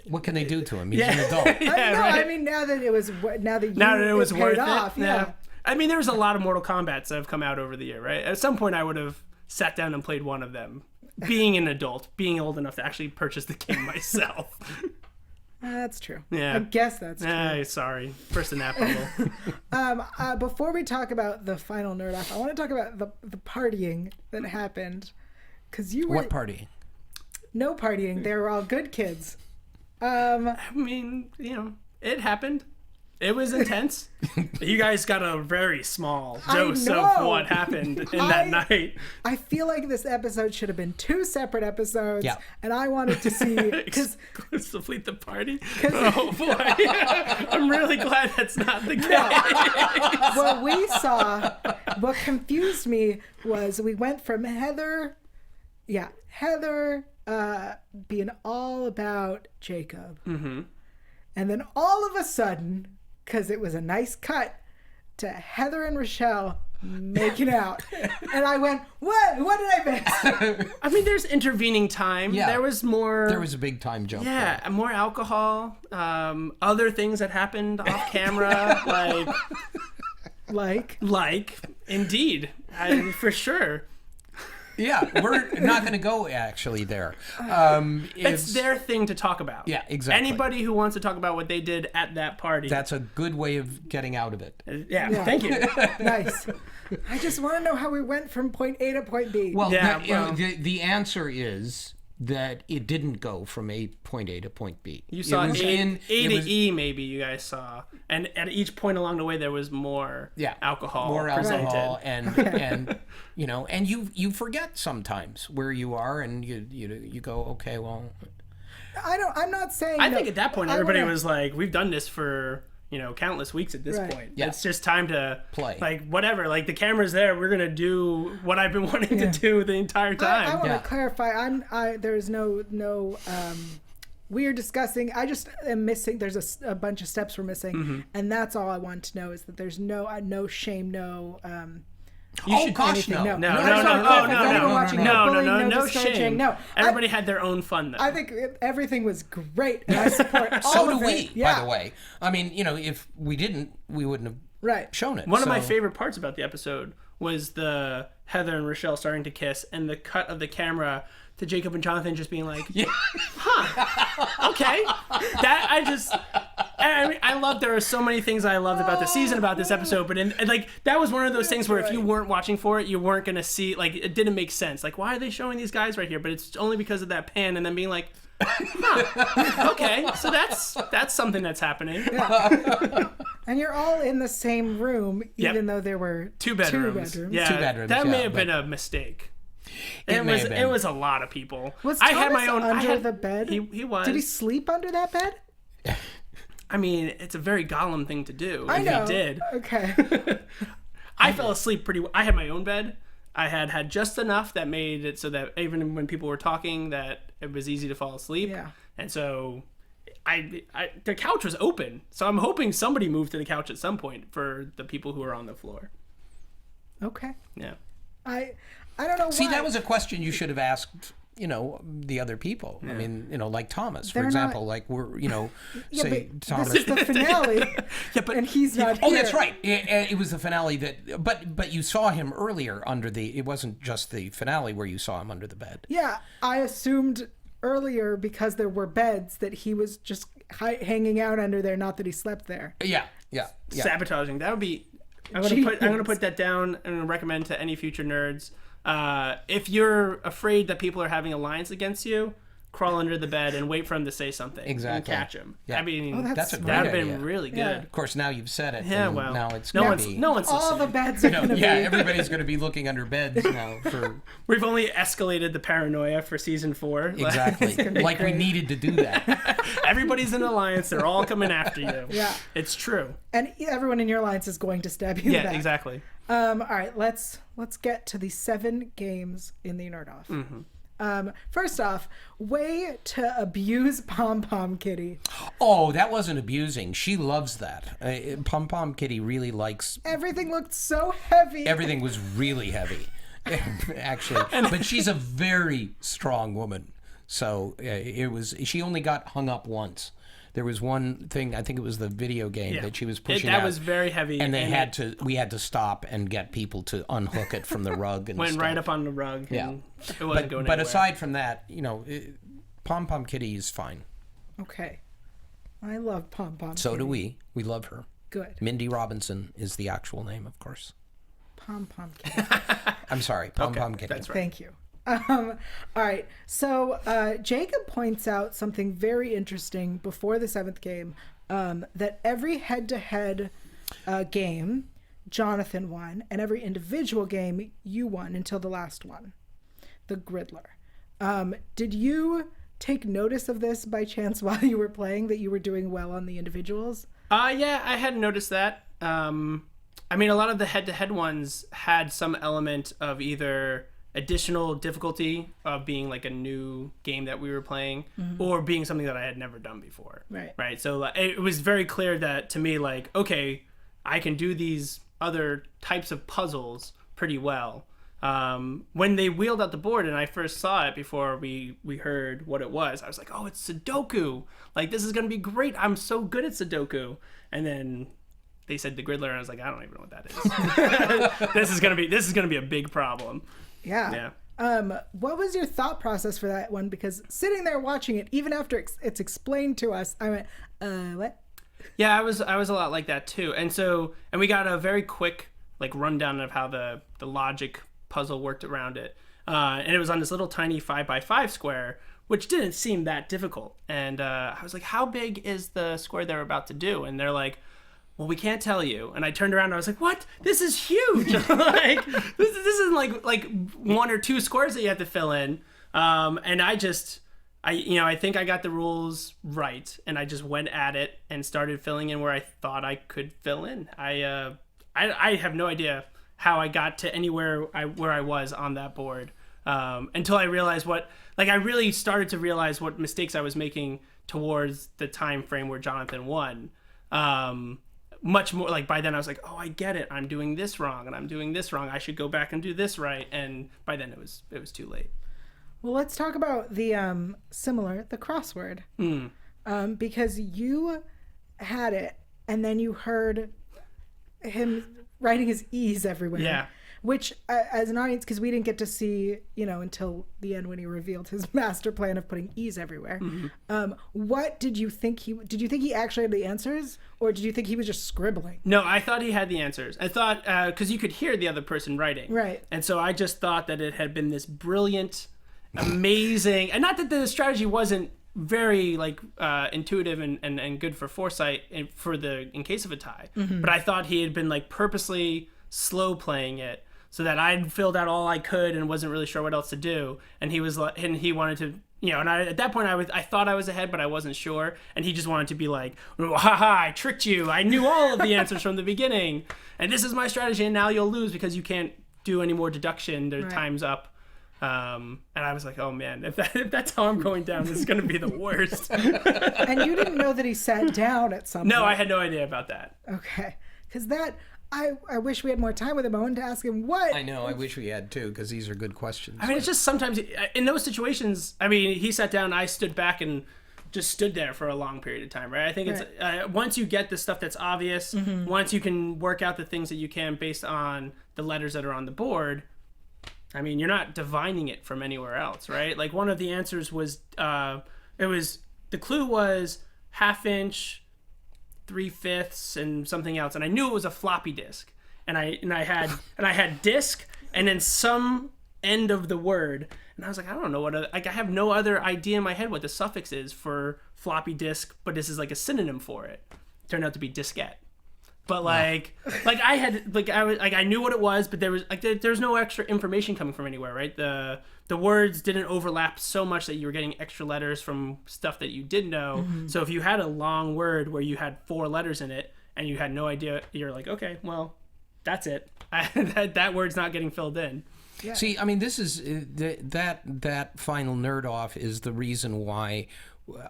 S4: what can they do to him? He's an adult.
S2: I mean, now that it was
S3: worth
S2: off,
S3: it. Yeah. I mean, there was a lot of Mortal Kombats that have come out over the year, right? At some point, I would have sat down and played one of them. Being an adult, being old enough to actually purchase the game myself.
S2: That's true.
S3: Yeah.
S2: I guess that's true.
S3: Sorry. First in that bubble.
S2: Before we talk about the final nerd off, I want to talk about the partying that happened. Because you were...
S4: What partying?
S2: No partying. They were all good kids.
S3: I mean, it happened. It was intense. You guys got a very small dose of what happened in that night.
S2: I feel like this episode should have been 2 separate episodes.
S4: Yeah.
S2: And I wanted to see...
S3: Exclusively the party? Oh, boy. I'm really glad that's not the case.
S2: What we saw, what confused me was we went from Heather being all about Jacob. Mm-hmm. And then all of a sudden, because it was a nice cut, to Heather and Rochelle making out. And I went, what? What did I miss?
S3: I mean, there's intervening time.
S4: Yeah.
S3: There was more...
S4: There was a big time jump.
S3: Yeah,
S4: there.
S3: more alcohol, other things that happened off camera, like, indeed, for sure.
S4: Yeah, we're not going to go actually there.
S3: It's their thing to talk about.
S4: Yeah, exactly.
S3: Anybody who wants to talk about what they did at that party.
S4: That's a good way of getting out of it.
S3: Yeah. Thank you.
S2: Nice. I just want to know how we went from point A to point B.
S4: Well,
S3: Yeah,
S4: the answer is that it didn't go from point A to point B.
S3: You saw
S4: it was
S3: A to E, maybe you guys saw, and at each point along the way there was more alcohol presented.
S4: and and you forget sometimes where you are, and you go, okay, well,
S2: I'm not saying.
S3: I think at that point everybody was like, we've done this for countless weeks at this point.
S4: Yeah.
S3: It's just time to
S4: play.
S3: Like, whatever. Like, the camera's there. We're gonna do what I've been wanting to do the entire time.
S2: I want to clarify. There's no. We are discussing. I just am missing. There's a bunch of steps we're missing, and that's all I want to know is that there's no shame, no.
S4: Oh gosh, no.
S3: No shame.
S2: No,
S3: everybody had their own fun though.
S2: I think everything was great, and I support all
S4: So
S2: of
S4: do
S2: it.
S4: we,
S2: Yeah.
S4: by the way. I mean, if we didn't, we wouldn't have shown it.
S3: One of my favorite parts about the episode was the Heather and Rochelle starting to kiss, and the cut of the camera to Jacob and Jonathan just being like, huh, okay. I love, there are so many things I loved about the season, about this episode, but that was one of those things where if you weren't watching for it, you weren't going to see, like, it didn't make sense. Like, why are they showing these guys right here? But it's only because of that pan and then being like, huh, okay, so that's something that's happening.
S2: Yeah. And you're all in the same room, even though there were
S3: two bedrooms. Yeah,
S4: 2 bedrooms.
S3: That may have been a mistake. It was a lot of people.
S2: Was
S3: I
S2: Thomas
S3: had my own
S2: under the bed?
S3: He was.
S2: Did he sleep under that bed?
S3: I mean, it's a very Gollum thing to do.
S2: I know.
S3: He did.
S2: Okay.
S3: I fell asleep I had my own bed. I had just enough that made it so that even when people were talking, that it was easy to fall asleep.
S2: Yeah.
S3: And so the couch was open. So I'm hoping somebody moved to the couch at some point for the people who are on the floor.
S2: Okay.
S3: Yeah.
S2: I don't know why.
S4: See, that was a question you should have asked, the other people. Yeah. I mean, like Thomas, for example, like we're, say Thomas.
S2: This is the finale. And he's not here.
S4: Oh, that's right. It was the finale but you saw him earlier it wasn't just the finale where you saw him under the bed.
S2: Yeah, I assumed earlier because there were beds that he was just hanging out under there, not that he slept there.
S4: Yeah.
S3: Sabotaging. That would be... I'm gonna put that down and recommend to any future nerds. If you're afraid that people are having a alliance against you, crawl under the bed and wait for him to say something.
S4: Exactly.
S3: And catch him.
S4: Yeah.
S3: I mean,
S4: that's a great
S3: that would have
S4: idea.
S3: been really good.
S2: Yeah.
S4: Of course, now you've said it.
S3: Yeah, well,
S4: now it's
S3: no
S4: going to be...
S3: No one's
S2: all
S3: listening.
S2: the beds are going to be...
S4: Yeah, everybody's going to be looking under beds now for...
S3: We've only escalated the paranoia for season 4.
S4: Exactly. Like we needed to do that.
S3: Everybody's in an alliance. They're all coming after you.
S2: Yeah.
S3: It's true.
S2: And everyone in your alliance is going to stab you in the back.
S3: Yeah, exactly.
S2: All right, let's get to the 7 games in the Nerd Off.
S3: Mm-hmm.
S2: First off, way to abuse Pom Pom Kitty.
S4: Oh, that wasn't abusing. She loves that. Pom Pom Kitty really likes...
S2: Everything looked so heavy.
S4: Everything was really heavy, actually. But she's a very strong woman. So she only got hung up once. There was one thing, I think it was the video game that she was pushing out.
S3: That was very heavy.
S4: And we had to stop and get people to unhook it from the rug and
S3: went
S4: stuff.
S3: right up on the rug.
S4: Yeah.
S3: It wasn't going
S4: But
S3: anywhere.
S4: aside from that, Pom Pom Kitty is fine.
S2: Okay. I love Pom Pom.
S4: So
S2: Kitty.
S4: do we. We love her.
S2: Good.
S4: Mindy Robinson is the actual name, of course.
S2: Pom Pom Kitty.
S4: I'm sorry, Pom Pom Kitty.
S3: That's right.
S2: Thank you. All right. So Jacob points out something very interesting before the 7th game, that every head-to-head game, Jonathan won, and every individual game, you won until the last one, the Griddler. Did you take notice of this by chance while you were playing, that you were doing well on the individuals?
S3: Yeah, I hadn't noticed that. I mean, a lot of the head-to-head ones had some element of either additional difficulty of being like a new game that we were playing, or being something that I had never done before. Right. So it was very clear that to me, like, okay, I can do these other types of puzzles pretty well. When they wheeled out the board and I first saw it before we heard what it was, I was like, oh, it's Sudoku. Like, this is going to be great. I'm so good at Sudoku. And then they said the Griddler, and I was like, I don't even know what that is. This is gonna be a big problem.
S2: Yeah. What was your thought process for that one? Because sitting there watching it, even after it's explained to us, I went, what?
S3: Yeah, I was a lot like that too. And we got a very quick like rundown of how the logic puzzle worked around it. And it was on this little tiny 5x5 square, which didn't seem that difficult. And I was like, how big is the square they're about to do? And they're like, well, we can't tell you. And I turned around and I was like, what? This is huge. Like, this isn't like 1 or 2 squares that you have to fill in. And I think I got the rules right. And I just went at it and started filling in where I thought I could fill in. I have no idea how I got to anywhere where I was on that board. Until I realized I really started to realize what mistakes I was making towards the time frame where Jonathan won. Much more, like, by then I was like, oh, I get it. I'm doing this wrong and I'm doing this wrong. I should go back and do this right. And by then it was too late.
S2: Well, let's talk about the the crossword. Because you had it and then you heard him writing his E's everywhere.
S3: Yeah.
S2: Which, as an audience, because we didn't get to see, until the end when he revealed his master plan of putting E's everywhere. What did you think did you think he actually had the answers, or did you think he was just scribbling?
S3: No, I thought he had the answers. I thought, because you could hear the other person writing.
S2: Right.
S3: And so I just thought that it had been this brilliant, amazing, and not that the strategy wasn't very intuitive and good for foresight in case of a tie, but I thought he had been purposely slow playing it so that I'd filled out all I could and wasn't really sure what else to do, and he wanted to, and at that point I thought I was ahead, but I wasn't sure, and he just wanted to be like, haha, I tricked you, I knew all of the answers from the beginning, and this is my strategy, and now you'll lose because you can't do any more deduction, their time's up. And I was like, oh man, if that's how I'm going down, this is going to be the worst.
S2: And you didn't know that he sat down at some point.
S3: No, I had no idea about that.
S2: Okay. Because I wish we had more time with him. I wanted to ask him what.
S4: I know, I wish we had too, because these are good questions.
S3: I mean, it's just sometimes, in those situations, I mean, he sat down, I stood back and just stood there for a long period of time, right? I think it's, once you get the stuff that's obvious, once you can work out the things that you can based on the letters that are on the board, I mean, you're not divining it from anywhere else, right? Like, one of the answers was, the clue was 1/2 inch, 3/5, and something else, and I knew it was a floppy disk, and I had disk, and then some end of the word, and I was like, I don't know I have no other idea in my head what the suffix is for floppy disk, but this is like a synonym for it. It turned out to be diskette. But I knew what it was, but there's no extra information coming from anywhere, right? The words didn't overlap so much that you were getting extra letters from stuff that you did know. So if you had a long word where you had 4 letters in it and you had no idea, you're like, okay, well, that's it. That word's not getting filled in.
S2: Yeah.
S4: See, I mean, this is that final nerd off is the reason why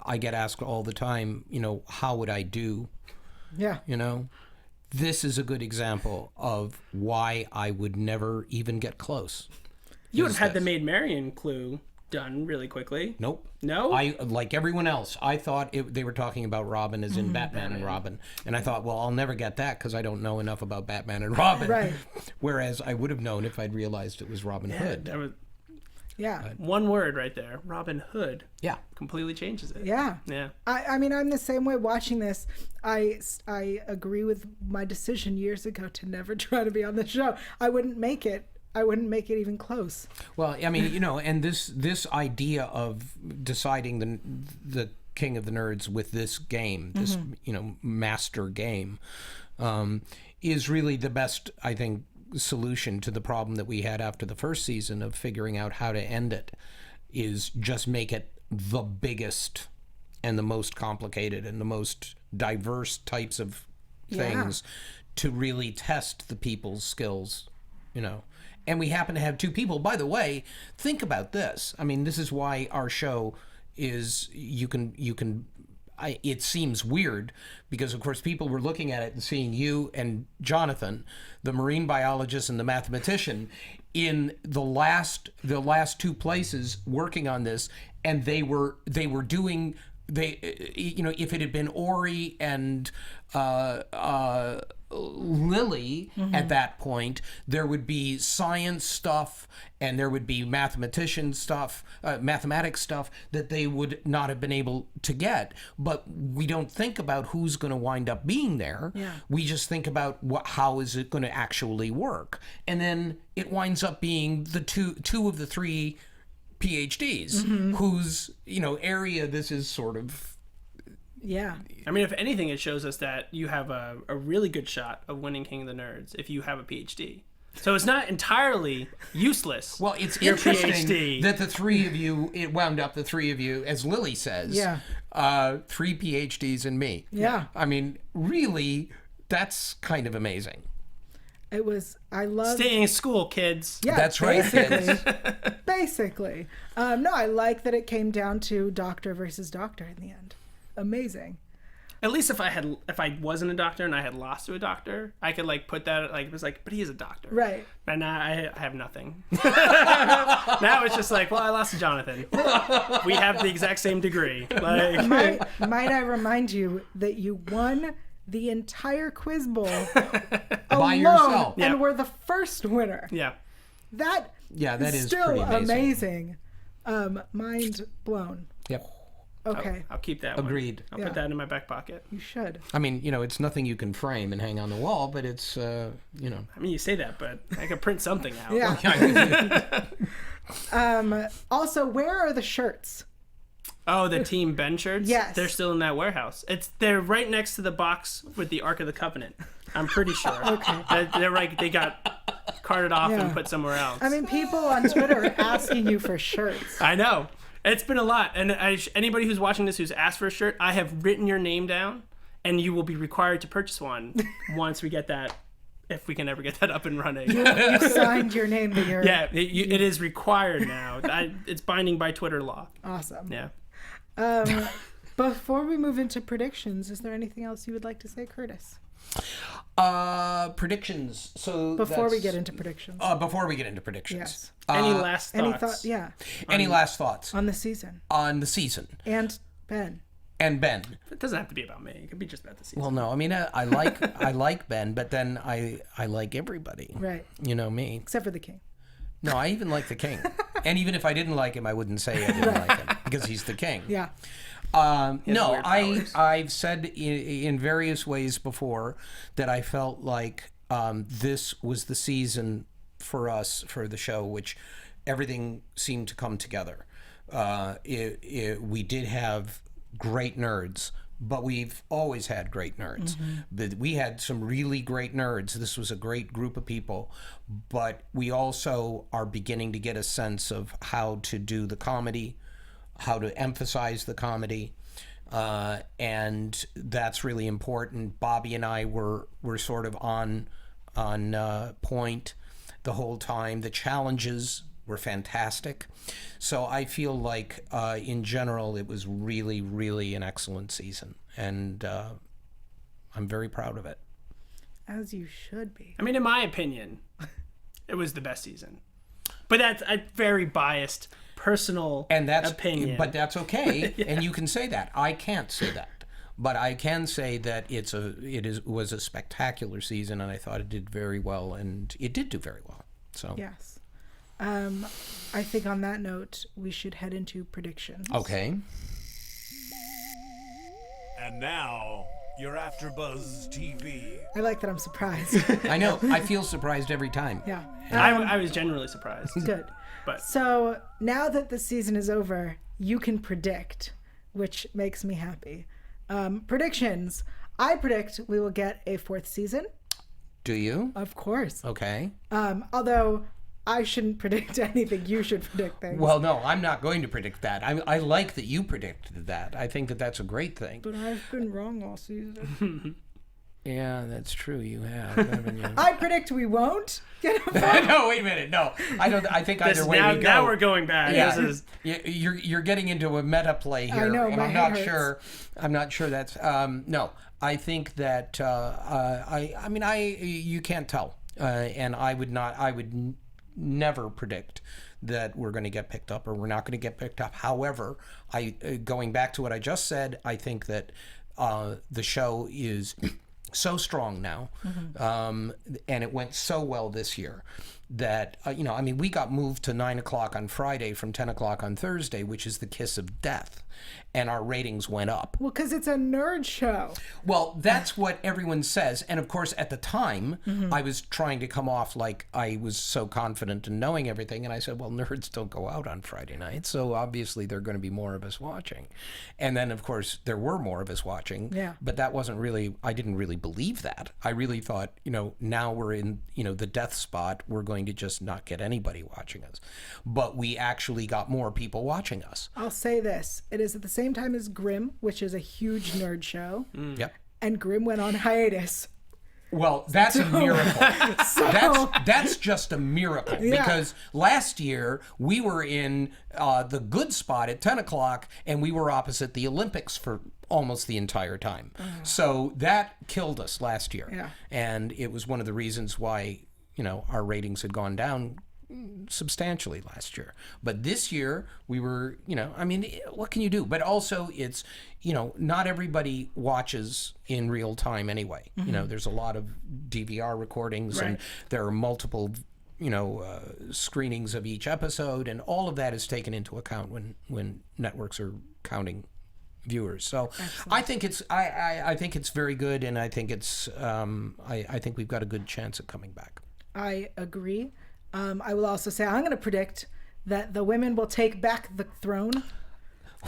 S4: I get asked all the time, how would I do?
S2: Yeah.
S4: This is a good example of why I would never even get close.
S3: You would have had the Maid Marian clue done really quickly.
S4: Nope.
S3: No?
S4: I, like everyone else, I thought they were talking about Robin as in Batman and Robin. And I thought, well, I'll never get that because I don't know enough about Batman and Robin.
S2: Right.
S4: Whereas I would have known if I'd realized it was Robin Hood.
S2: Yeah.
S3: One word right there, Robin Hood.
S4: Yeah.
S3: Completely changes it.
S2: Yeah.
S3: Yeah.
S2: I mean, I'm the same way watching this. I agree with my decision years ago to never try to be on the show. I wouldn't make it. I wouldn't make it even close.
S4: Well, I mean, and this idea of deciding the King of the Nerds with this game, this master game, is really the best, I think, solution to the problem that we had after the first season of figuring out how to end it. Is just make it the biggest and the most complicated and the most diverse types of things to really test the people's skills, And we happen to have two people. By the way, think about this. I mean, this is why our show is, it seems weird because, of course, people were looking at it and seeing you and Jonathan, the marine biologist and the mathematician, in the last two places working on this, and they were doing. If it had been Ori and Lily at that point, there would be science stuff and there would be mathematics stuff that they would not have been able to get. But we don't think about who's going to wind up being there.
S2: Yeah.
S4: We just think about how is it going to actually work, and then it winds up being the two of the three PhDs whose area this is sort of.
S2: Yeah.
S3: I mean, if anything, it shows us that you have a really good shot of winning King of the Nerds if you have a PhD. So it's not entirely useless.
S4: Well, it's
S3: your
S4: interesting
S3: PhD.
S4: that the three of you, it wound up the three of you, as Lily says, 3 PhDs and me.
S2: Yeah.
S4: I mean, really, that's kind of amazing.
S2: I love
S3: staying in school, kids.
S2: Yeah,
S4: that's right.
S2: Basically. No, I like that it came down to doctor versus doctor in the end. Amazing.
S3: At least if I wasn't a doctor and I had lost to a doctor, I could put that it was but he is a doctor.
S2: Right.
S3: And now I have nothing. Now it's just well, I lost to Jonathan. We have the exact same degree.
S2: Might I remind you that you won the entire quiz bowl
S4: by
S2: alone
S4: yourself,
S2: and were the first winner.
S3: Yeah.
S2: That
S4: is
S2: still
S4: pretty amazing.
S2: Mind blown.
S4: Yep.
S2: Okay.
S3: I'll keep that.
S4: Agreed.
S3: I'll put that in my back pocket.
S2: You should.
S4: I mean, it's nothing you can frame and hang on the wall, but it's,
S3: I mean, you say that, but I could print something out.
S2: Yeah. Also, where are the shirts?
S3: Oh, the Team Ben shirts?
S2: Yes.
S3: They're still in that warehouse. They're right next to the box with the Ark of the Covenant. I'm pretty sure.
S2: Okay.
S3: They got carted off and put somewhere else.
S2: I mean, people on Twitter are asking you for shirts.
S3: I know. It's been a lot. And anybody who's watching this who's asked for a shirt, I have written your name down, and you will be required to purchase one once we get that, if we can ever get that up and running.
S2: You signed your name to your...
S3: Yeah, it is required now. It's binding by Twitter law.
S2: Awesome.
S3: Yeah.
S2: Before we move into predictions, is there anything else you would like to say, Curtis?
S4: Predictions. So
S2: before we get into predictions. Yes.
S3: Any last thoughts?
S2: Any thought? Yeah.
S4: Any last thoughts
S2: On the season. And Ben.
S3: It doesn't have to be about me. It could be just about the season.
S4: Well, no. I mean, I like Ben, but then I like everybody.
S2: Right.
S4: You know me.
S2: Except for the king.
S4: No, I even like the king. And even if I didn't like him, I wouldn't say I didn't like him because he's the king.
S2: Yeah.
S4: No, I've said in various ways before that I felt like this was the season for us, for the show, which everything seemed to come together. We did have great nerds, but we've always had great nerds. But we had some really great nerds. This was a great group of people, but we also are beginning to get a sense of how to do the comedy, how to emphasize the comedy, and that's really important. Bobby and I were sort of on point the whole time. The challenges were fantastic. So I feel like in general it was really, really an excellent season, and I'm very proud of it.
S2: As you should be.
S3: I mean, in my opinion, it was the best season. But that's a very biased personal opinion.
S4: But that's okay, and you can say that. I can't say that. But I can say that it was a spectacular season, and I thought it did very well, and it did do very well. So
S2: Yes. I think on that note, we should head into predictions.
S4: Okay.
S1: And now, your AfterBuzz TV.
S2: I like that I'm surprised.
S4: I know. I feel surprised every time.
S2: Yeah.
S3: I was genuinely surprised.
S2: Good.
S3: But
S2: So now that the season is over, you can predict, which makes me happy. Predictions. I predict we will get a 4th season.
S4: Do you?
S2: Of course.
S4: Okay.
S2: Although I shouldn't predict anything. You should predict things.
S4: Well, no, I'm not going to predict that. I like that you predicted that. I think that that's a great thing.
S2: But I've been wrong all season.
S4: Yeah, that's true. You have, haven't you?
S2: I predict we won't get a 4th.
S4: No, wait a minute. No, I don't. I think either way we go.
S3: now we're going back.
S4: Yeah,
S3: This is
S4: you're getting into a meta play here,
S2: I know,
S4: and
S2: my
S4: I'm
S2: head
S4: not
S2: hurts.
S4: sure. I'm not sure that's no. I think that I mean you can't tell, and I would not. I would never predict that we're going to get picked up or we're not going to get picked up. However, going back to what I just said, I think that the show is so strong now, and it went so well this year that I mean, we got moved to 9 o'clock on Friday from 10 o'clock on Thursday, which is the kiss of death, and our ratings went up.
S2: Well, because it's a nerd show.
S4: Well, that's what everyone says. And of course, at the time, I was trying to come off like I was so confident in knowing everything. And I said, well, nerds don't go out on Friday night. So obviously, there are going to be more of us watching. And then, of course, there were more of us watching.
S2: Yeah.
S4: But that wasn't really, I didn't really believe that. I really thought, now we're in, the death spot. We're going to just not get anybody watching us. But we actually got more people watching us.
S2: I'll say this. It is at the same time as Grimm, which is a huge nerd show.
S4: Yep.
S2: And Grimm went on hiatus.
S4: Well, that's a miracle. That's just a miracle, because last year we were in the good spot at 10 o'clock and we were opposite the Olympics for almost the entire time. So that killed us last year.
S2: Yeah.
S4: And it was one of the reasons why, our ratings had gone down substantially last year. But this year we were, I mean, what can you do? But also it's, not everybody watches in real time anyway. There's a lot of DVR recordings, and there are multiple, screenings of each episode, and all of that is taken into account when networks are counting viewers. So I think it's I think it's very good, and I think it's I think we've got a good chance of coming back.
S2: I agree. I will also say I'm going to predict that the women will take back the throne.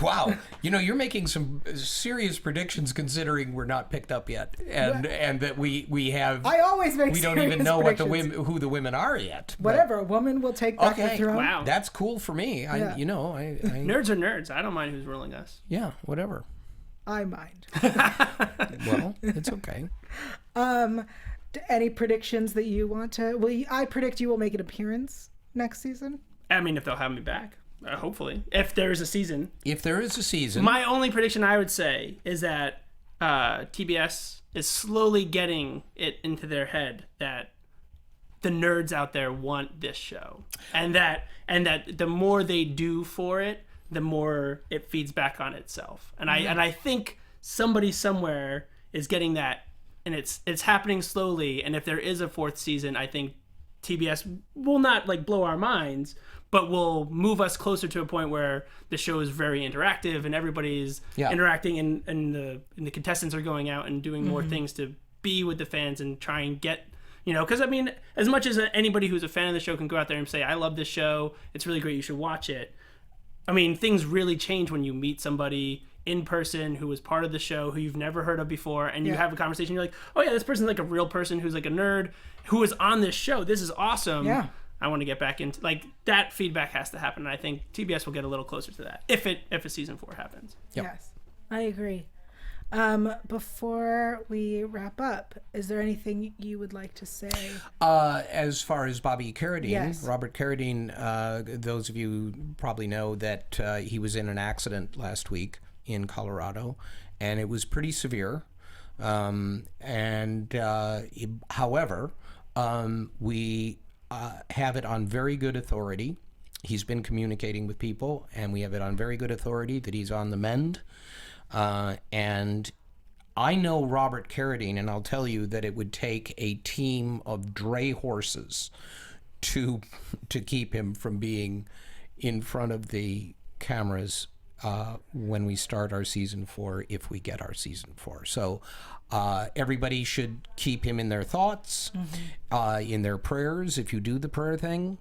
S4: Wow, you're making some serious predictions considering we're not picked up yet, and that we have.
S2: I always make.
S4: We don't even know who the women are yet.
S2: Whatever, a woman will take back the throne.
S3: Wow,
S4: that's cool for me.
S2: Yeah.
S3: Nerds are nerds. I don't mind who's ruling us.
S4: Yeah, whatever.
S2: I mind.
S4: Well, it's okay.
S2: Any predictions that you want to? I predict you will make an appearance next season.
S3: I mean, if they'll have me back. Hopefully, if there is a season.
S4: If there is a season.
S3: My only prediction I would say is that TBS is slowly getting it into their head that the nerds out there want this show, and that the more they do for it, the more it feeds back on itself. And I think somebody somewhere is getting that, and it's happening slowly. And if there is a 4th season, I think TBS will not blow our minds, but will move us closer to a point where the show is very interactive and everybody's interacting, and the contestants are going out and doing more things to be with the fans and try and get, because I mean, as much as anybody who's a fan of the show can go out there and say, I love this show, it's really great, you should watch it. I mean, things really change when you meet somebody in person who was part of the show who you've never heard of before, and you have a conversation, you're like, oh yeah, this person's like a real person who's like a nerd who is on this show. This is awesome. Yeah. I want to get back into that feedback has to happen, and I think TBS will get a little closer to that if a season 4 happens.
S4: Yep.
S2: Yes, I agree. Before we wrap up, is there anything you would like to say?
S4: As far as Bobby Carradine,
S2: Yes.
S4: Robert Carradine, those of you probably know that he was in an accident last week in Colorado, and it was pretty severe. However, we have it on very good authority. He's been communicating with people, and we have it on very good authority that he's on the mend. And I know Robert Carradine, and I'll tell you that it would take a team of dray horses to keep him from being in front of the cameras when we start our season 4, if we get our season 4. So everybody should keep him in their thoughts, in their prayers, if you do the prayer thing.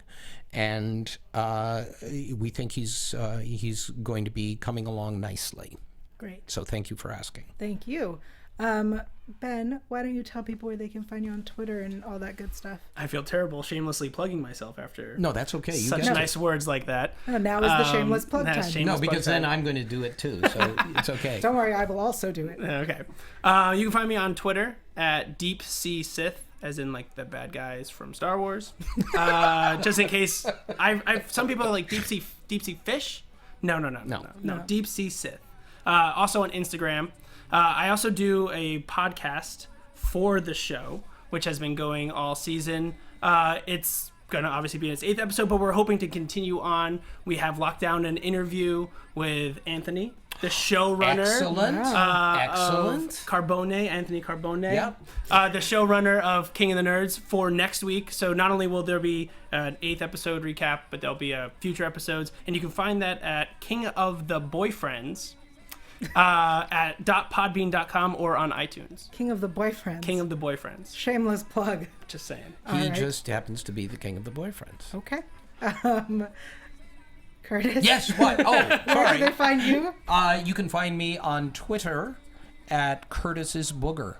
S4: And we think he's going to be coming along nicely.
S2: Great.
S4: So thank you for asking.
S2: Thank you. Ben, why don't you tell people where they can find you on Twitter and all that good stuff?
S3: I feel terrible shamelessly plugging myself after
S4: No, that's okay. You
S3: such
S4: get
S3: nice words like that.
S2: Oh, now is the shameless plug
S3: that's
S2: time.
S3: shameless
S4: No, because
S3: plug
S4: then
S3: time.
S4: I'm going to do it too, so it's okay.
S2: Don't worry, I will also do it.
S3: Okay. You can find me on Twitter at Deep Sea Sith, as in like the bad guys from Star Wars. Just in case, some people are like Deep Sea Fish. No. Deep Sea Sith. Also on Instagram. I also do a podcast for the show, which has been going all season. It's going to obviously be in its 8th episode, but we're hoping to continue on. We have locked down an interview with Anthony, the showrunner.
S4: Excellent. Excellent.
S3: Anthony Carbone.
S4: Yep.
S3: The showrunner of King of the Nerds for next week. So not only will there be an 8th episode recap, but there'll be future episodes. And you can find that at King of the Boyfriends. At .podbean.com or on iTunes.
S2: King of the Boyfriends.
S3: King of the Boyfriends.
S2: Shameless plug.
S3: Just saying.
S4: He just happens to be the king of the boyfriends.
S2: Okay. Curtis?
S4: Yes, what? Oh,
S2: Where
S4: sorry.
S2: can they find you?
S4: You can find me on Twitter at Curtis's Booger.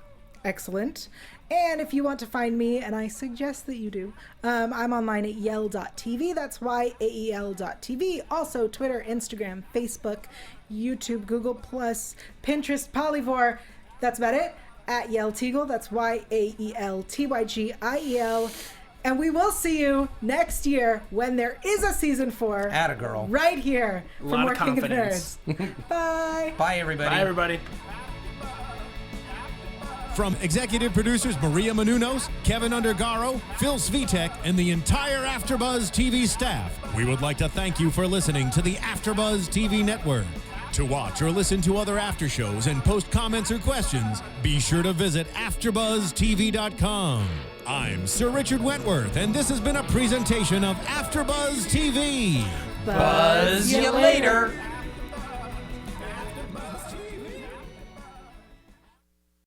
S2: Excellent. And if you want to find me, and I suggest that you do, I'm online at yael.tv. That's yael.tv. Also, Twitter, Instagram, Facebook, YouTube, Google+, Pinterest, Polyvore. That's about it. At Yael Tygiel. That's YaelTygiel. And we will see you next year when there is a season 4.
S4: Atta girl.
S2: Right here for
S3: lot
S2: more
S3: of
S2: King of the
S3: confidence.
S2: Nerds. Bye.
S4: Bye, everybody.
S3: Bye, everybody.
S1: From executive producers Maria Menounos, Kevin Undergaro, Phil Svitek, and the entire AfterBuzz TV staff, we would like to thank you for listening to the AfterBuzz TV network. To watch or listen to other after shows and post comments or questions, be sure to visit AfterBuzzTV.com. I'm Sir Richard Wentworth, and this has been a presentation of AfterBuzz TV.
S4: Buzz you later.